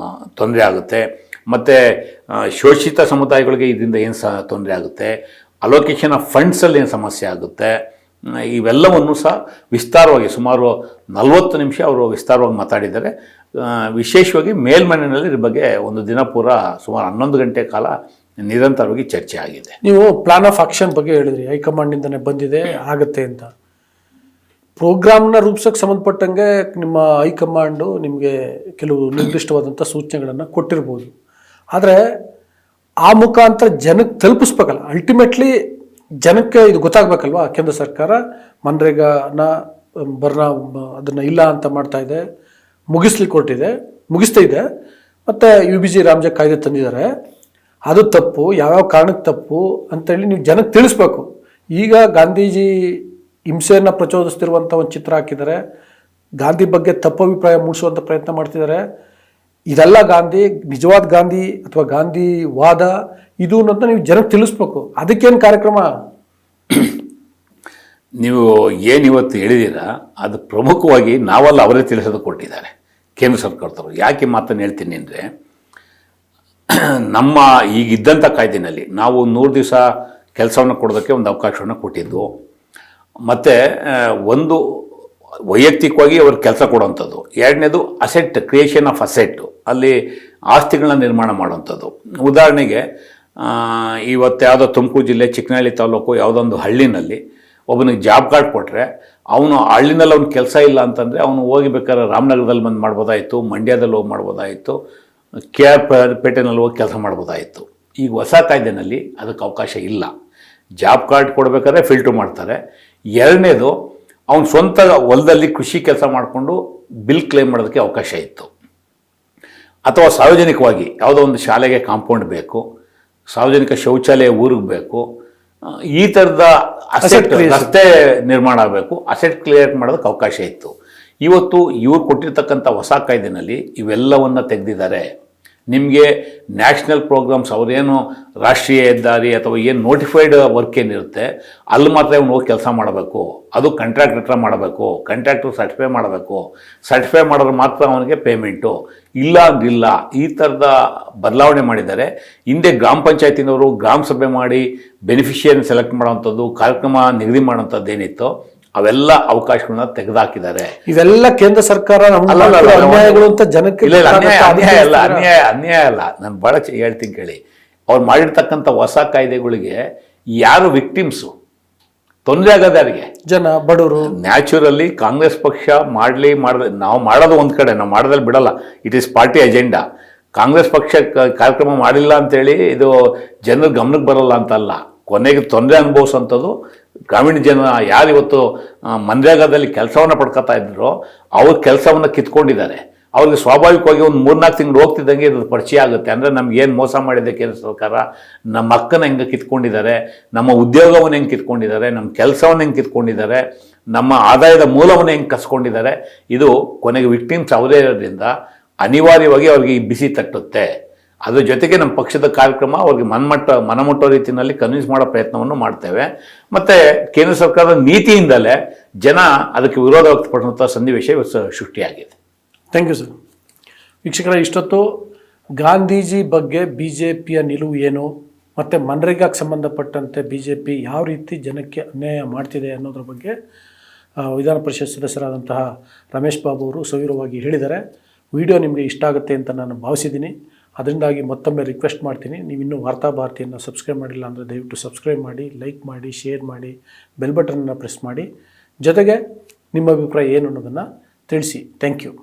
ತೊಂದರೆ ಆಗುತ್ತೆ, ಮತ್ತು ಶೋಷಿತ ಸಮುದಾಯಗಳಿಗೆ ಇದರಿಂದ ಏನು ತೊಂದರೆ ಆಗುತ್ತೆ, ಅಲೋಕೇಶನ್ ಆಫ್ ಫಂಡ್ಸಲ್ಲಿ ಏನು ಸಮಸ್ಯೆ ಆಗುತ್ತೆ, ಇವೆಲ್ಲವನ್ನು ಸಹ ವಿಸ್ತಾರವಾಗಿ ಸುಮಾರು 40 ನಿಮಿಷ ಅವರು ವಿಸ್ತಾರವಾಗಿ ಮಾತಾಡಿದ್ದಾರೆ. ವಿಶೇಷವಾಗಿ ಮೇಲ್ಮನೆಯಲ್ಲಿ ಇದ್ರ ಬಗ್ಗೆ ಒಂದು ದಿನ ಪೂರ ಸುಮಾರು 11 ಗಂಟೆ ಕಾಲ ನಿರಂತರವಾಗಿ ಚರ್ಚೆ ಆಗಿದೆ. ನೀವು ಪ್ಲಾನ್ ಆಫ್ ಆಕ್ಷನ್ ಬಗ್ಗೆ ಹೇಳಿದ್ರಿ, ಹೈಕಮಾಂಡಿಂದನೇ ಬಂದಿದೆ ಆಗುತ್ತೆ ಅಂತ. ಪ್ರೋಗ್ರಾಮ್ನ ರೂಪಿಸೋಕ್ಕೆ ಸಂಬಂಧಪಟ್ಟಂಗೆ ನಿಮ್ಮ ಹೈಕಮಾಂಡು ನಿಮಗೆ ಕೆಲವು ನಿರ್ದಿಷ್ಟವಾದಂಥ ಸೂಚನೆಗಳನ್ನು ಕೊಟ್ಟಿರ್ಬೋದು. ಆದರೆ ಆ ಮುಖಾಂತರ ಜನಕ್ಕೆ ತಲುಪಿಸ್ಬೇಕಲ್ಲ, ಅಲ್ಟಿಮೇಟ್ಲಿ ಜನಕ್ಕೆ ಇದು ಗೊತ್ತಾಗಬೇಕಲ್ವಾ? ಕೇಂದ್ರ ಸರ್ಕಾರ ಮನ್ರೇಗಾನ ಅದನ್ನು ಇಲ್ಲ ಅಂತ ಮಾಡ್ತಾ ಇದೆ, ಮುಗಿಸ್ತಾ ಇದೆ. ಮತ್ತು UBG ರಾಮ್ಜೆ ಕಾಯ್ದೆ ತಂದಿದ್ದಾರೆ, ಅದು ತಪ್ಪು, ಯಾವ್ಯಾವ ಕಾರಣಕ್ಕೆ ತಪ್ಪು ಅಂತೇಳಿ ನೀವು ಜನಕ್ಕೆ ತಿಳಿಸ್ಬೇಕು. ಈಗ ಗಾಂಧೀಜಿ ಹಿಂಸೆಯನ್ನು ಪ್ರಚೋದಿಸ್ತಿರುವಂಥ ಒಂದು ಚಿತ್ರ ಹಾಕಿದ್ದಾರೆ, ಗಾಂಧಿ ಬಗ್ಗೆ ತಪ್ಪು ಅಭಿಪ್ರಾಯ ಮೂಡಿಸುವಂಥ ಪ್ರಯತ್ನ ಮಾಡ್ತಿದ್ದಾರೆ. ಇದೆಲ್ಲ ಗಾಂಧಿ, ನಿಜವಾದ ಗಾಂಧಿ ಅಥವಾ ಗಾಂಧಿ ವಾದ ಇದು ಅನ್ನೋದನ್ನ ನೀವು ಜನಕ್ಕೆ ತಿಳಿಸ್ಬೇಕು. ಅದಕ್ಕೇನು ಕಾರ್ಯಕ್ರಮ? ನೀವು ಏನಿವತ್ತು ಹೇಳಿದ್ದೀರಾ ಅದು ಪ್ರಮುಖವಾಗಿ ನಾವಲ್ಲ, ಅವರೇ ತಿಳಿಸೋದು ಕೊಟ್ಟಿದ್ದಾರೆ ಕೇಂದ್ರ ಸರ್ಕಾರದವರು. ಯಾಕೆ ಮಾತನ್ನು ಹೇಳ್ತೀನಿ ಅಂದರೆ, ನಮ್ಮ ಈಗಿದ್ದಂಥ ಕಾಯ್ದೆನಲ್ಲಿ ನಾವು 100 ದಿವಸ ಕೆಲಸವನ್ನು ಕೊಡೋದಕ್ಕೆ ಒಂದು ಅವಕಾಶವನ್ನು ಕೊಟ್ಟಿದ್ದು. ಮತ್ತು ಒಂದು ವೈಯಕ್ತಿಕವಾಗಿ ಅವ್ರ ಕೆಲಸ ಕೊಡುವಂಥದ್ದು, ಎರಡನೇದು ಅಸೆಟ್, ಕ್ರಿಯೇಷನ್ ಆಫ್ ಅಸೆಟ್ಟು, ಅಲ್ಲಿ ಆಸ್ತಿಗಳನ್ನ ನಿರ್ಮಾಣ ಮಾಡುವಂಥದ್ದು. ಉದಾಹರಣೆಗೆ ಇವತ್ತು ಯಾವುದೋ ತುಮಕೂರು ಜಿಲ್ಲೆ ಚಿಕ್ಕನಹಳ್ಳಿ ತಾಲೂಕು ಯಾವುದೊಂದು ಹಳ್ಳಿನಲ್ಲಿ ಒಬ್ಬನಿಗೆ ಜಾಬ್ ಕಾರ್ಡ್ ಕೊಟ್ಟರೆ, ಅವನು ಹಳ್ಳಿನಲ್ಲಿ ಅವ್ನ ಕೆಲಸ ಇಲ್ಲ ಅಂತಂದರೆ ಅವನು ಹೋಗಿ ಬೇಕಾದ್ರೆ ರಾಮನಗರದಲ್ಲಿ ಬಂದು ಮಾಡ್ಬೋದಾಯಿತು, ಮಂಡ್ಯದಲ್ಲಿ ಹೋಗಿ ಮಾಡ್ಬೋದಾಯಿತು, KR ಪೇಟೆನಲ್ಲಿ ಹೋಗಿ ಕೆಲಸ ಮಾಡ್ಬೋದಾಯಿತು. ಈಗ ಹೊಸ ಕಾಯ್ದೆನಲ್ಲಿ ಅದಕ್ಕೆ ಅವಕಾಶ ಇಲ್ಲ. ಜಾಬ್ ಕಾರ್ಡ್ ಕೊಡಬೇಕಾದ್ರೆ ಫಿಲ್ಟ್ರ್ ಮಾಡ್ತಾರೆ. ಎರಡನೇದು ಅವನ ಸ್ವಂತ ಹೊಲದಲ್ಲಿ ಕೃಷಿ ಕೆಲಸ ಮಾಡಿಕೊಂಡು ಬಿಲ್ ಕ್ಲೇಮ್ ಮಾಡೋದಕ್ಕೆ ಅವಕಾಶ ಇತ್ತು. ಅಥವಾ ಸಾರ್ವಜನಿಕವಾಗಿ ಯಾವುದೋ ಒಂದು ಶಾಲೆಗೆ ಕಾಂಪೌಂಡ್ ಬೇಕು, ಸಾರ್ವಜನಿಕ ಶೌಚಾಲಯ ಊರಿಗೆ ಬೇಕು, ಈ ಥರದ ಅಸೆಟ್ ರಸ್ತೆ ನಿರ್ಮಾಣ ಆಗಬೇಕು, ಅಸೆಟ್ ಕ್ಲಿಯರ್ ಮಾಡೋದಕ್ಕೆ ಅವಕಾಶ ಇತ್ತು. ಇವತ್ತು ಇವ್ರು ಕೊಟ್ಟಿರ್ತಕ್ಕಂಥ ಹೊಸ ಕಾಯ್ದೆನಲ್ಲಿ ಇವೆಲ್ಲವನ್ನ ತೆಗೆದಿದ್ದಾರೆ. ನಿಮಗೆ ನ್ಯಾಷನಲ್ ಪ್ರೋಗ್ರಾಮ್ಸ್, ಅವರೇನು ರಾಷ್ಟ್ರೀಯ ಹೆದ್ದಾರಿ ಅಥವಾ ಏನು ನೋಟಿಫೈಡ್ ವರ್ಕ್ ಏನಿರುತ್ತೆ ಅಲ್ಲಿ ಮಾತ್ರ ಇವನು ಹೋಗಿ ಕೆಲಸ ಮಾಡಬೇಕು. ಅದು ಕಾಂಟ್ರಾಕ್ಟ್ ಹತ್ರ ಮಾಡಬೇಕು, ಕಾಂಟ್ರಾಕ್ಟರ್ ಸರ್ಟಿಫೈ ಮಾಡಬೇಕು, ಸರ್ಟಿಫೈ ಮಾಡಿದ್ರೆ ಮಾತ್ರ ಅವನಿಗೆ ಪೇಮೆಂಟು, ಇಲ್ಲ ಅಂದಿಲ್ಲ. ಈ ಥರದ ಬದಲಾವಣೆ ಮಾಡಿದ್ದಾರೆ. ಹಿಂದೆ ಗ್ರಾಮ ಪಂಚಾಯತಿನವರು ಗ್ರಾಮ ಸಭೆ ಮಾಡಿ ಬೆನಿಫಿಷಿಯರಿ ಸೆಲೆಕ್ಟ್ ಮಾಡೋವಂಥದ್ದು, ಕಾರ್ಯಕ್ರಮ ನಿಗದಿ ಮಾಡೋವಂಥದ್ದು ಏನಿತ್ತು ಅವೆಲ್ಲ ಅವಕಾಶಗಳನ್ನ ತೆಗೆದುಹಾಕಿದ್ದಾರೆ. ಇವೆಲ್ಲ ಕೇಂದ್ರ ಸರ್ಕಾರ ಅನ್ಯಾಯಗಳು ಅಂತ ಜನಕ್ಕೆ ಅನ್ಯಾಯ ಅಲ್ಲ. ನಾನು ಭಾಳ ಹೇಳ್ತೀನಿ ಕೇಳಿ. ಅವ್ರು ಮಾಡಿರ್ತಕ್ಕಂಥ ಹೊಸ ಕಾಯ್ದೆಗಳಿಗೆ ಯಾರು ವಿಕ್ಟಿಮ್ಸು, ತೊಂದರೆ ಆಗೋದು ಯಾರಿಗೆ? ಜನ, ಬಡವರು. ನ್ಯಾಚುರಲಿ ಕಾಂಗ್ರೆಸ್ ಪಕ್ಷ ನಾವು ಮಾಡೋದು ಒಂದು ಕಡೆ, ನಾವು ಮಾಡೋದ್ರಲ್ಲಿ ಬಿಡಲ್ಲ. It is party agenda. Congress ಪಕ್ಷ ಕಾರ್ಯಕ್ರಮ ಮಾಡಿಲ್ಲ ಅಂತೇಳಿ ಇದು ಜನರ ಗಮನಕ್ಕೆ ಬರಲ್ಲ ಅಂತಲ್ಲ. ಕೊನೆಗೆ ತೊಂದರೆ ಅನುಭವಿಸೋಂಥದ್ದು ಗ್ರಾಮೀಣ ಜನ. ಯಾರು ಇವತ್ತು ಮನ್ರೇಗಾದಲ್ಲಿ ಕೆಲಸವನ್ನು ಪಡ್ಕೊತಾ ಇದ್ರು ಅವ್ರ ಕೆಲಸವನ್ನು ಕಿತ್ಕೊಂಡಿದ್ದಾರೆ. ಅವ್ರಿಗೆ ಸ್ವಾಭಾವಿಕವಾಗಿ ಒಂದು 3-4 ತಿಂಗಳು ಹೋಗ್ತಿದ್ದಂಗೆ ಇದು ಪರಿಚಯ ಆಗುತ್ತೆ. ಅಂದರೆ ನಮ್ಗೇನು ಮೋಸ ಮಾಡಿದೆ ಕೇಂದ್ರ ಸರ್ಕಾರ, ನಮ್ಮ ಹಕ್ಕನ್ನು ಹೆಂಗೆ ಕಿತ್ಕೊಂಡಿದ್ದಾರೆ, ನಮ್ಮ ಉದ್ಯೋಗವನ್ನು ಹೆಂಗೆ ಕಿತ್ಕೊಂಡಿದ್ದಾರೆ, ನಮ್ಮ ಕೆಲಸವನ್ನು ಹೆಂಗೆ ಕಿತ್ಕೊಂಡಿದ್ದಾರೆ, ನಮ್ಮ ಆದಾಯದ ಮೂಲವನ್ನು ಹೆಂಗೆ ಕಸ್ಕೊಂಡಿದ್ದಾರೆ. ಇದು ಕೊನೆಗೆ ವಿಕ್ಟಿಮ್ಸ್ ಅವರೇ ಇರೋದ್ರಿಂದ ಅನಿವಾರ್ಯವಾಗಿ ಅವ್ರಿಗೆ ಈ ಬಿಸಿ ತಟ್ಟುತ್ತೆ. ಅದ್ರ ಜೊತೆಗೆ ನಮ್ಮ ಪಕ್ಷದ ಕಾರ್ಯಕ್ರಮ ಅವ್ರಿಗೆ ಮನಮುಟ್ಟೋ ರೀತಿಯಲ್ಲಿ ಕನ್ವಿನ್ಸ್ ಮಾಡೋ ಪ್ರಯತ್ನವನ್ನು ಮಾಡ್ತೇವೆ. ಮತ್ತು ಕೇಂದ್ರ ಸರ್ಕಾರದ ನೀತಿಯಿಂದಲೇ ಜನ ಅದಕ್ಕೆ ವಿರೋಧ ವ್ಯಕ್ತಪಡಿಸುವಂಥ ಸನ್ನಿವೇಶ ಸೃಷ್ಟಿಯಾಗಿದೆ. Thank you sir. ವೀಕ್ಷಕರ, ಇಷ್ಟೊತ್ತು ಗಾಂಧೀಜಿ ಬಗ್ಗೆ BJPಯ ನಿಲುವು ಏನು ಮತ್ತು ಮನ್ರೇಗಾಕ್ಕೆ ಸಂಬಂಧಪಟ್ಟಂತೆ BJP ಯಾವ ರೀತಿ ಜನಕ್ಕೆ ಅನ್ಯಾಯ ಮಾಡ್ತಿದೆ ಅನ್ನೋದ್ರ ಬಗ್ಗೆ ವಿಧಾನ ಪರಿಷತ್ ಸದಸ್ಯರಾದಂತಹ ರಮೇಶ್ ಬಾಬು ಅವರು ಸವಿರವಾಗಿ ಹೇಳಿದ್ದಾರೆ. ವಿಡಿಯೋ ನಿಮಗೆ ಇಷ್ಟ ಆಗುತ್ತೆ ಅಂತ ನಾನು ಭಾವಿಸಿದ್ದೀನಿ. ಅದರಿಂದಾಗಿ ಮತ್ತೊಮ್ಮೆ ರಿಕ್ವೆಸ್ಟ್ ಮಾಡ್ತೀನಿ, ನೀವಿನ್ನೂ ವಾರ್ತಾ ಭಾರತಿಯನ್ನು ಸಬ್ಸ್ಕ್ರೈಬ್ ಮಾಡಿಲ್ಲ ಅಂದರೆ ದಯವಿಟ್ಟು ಸಬ್ಸ್ಕ್ರೈಬ್ ಮಾಡಿ, ಲೈಕ್ ಮಾಡಿ, ಶೇರ್ ಮಾಡಿ, ಬೆಲ್ ಬಟನನ್ನು ಪ್ರೆಸ್ ಮಾಡಿ. ಜೊತೆಗೆ ನಿಮ್ಮ ಅಭಿಪ್ರಾಯ ಏನು ಅನ್ನೋದನ್ನು ತಿಳಿಸಿ. Thank you.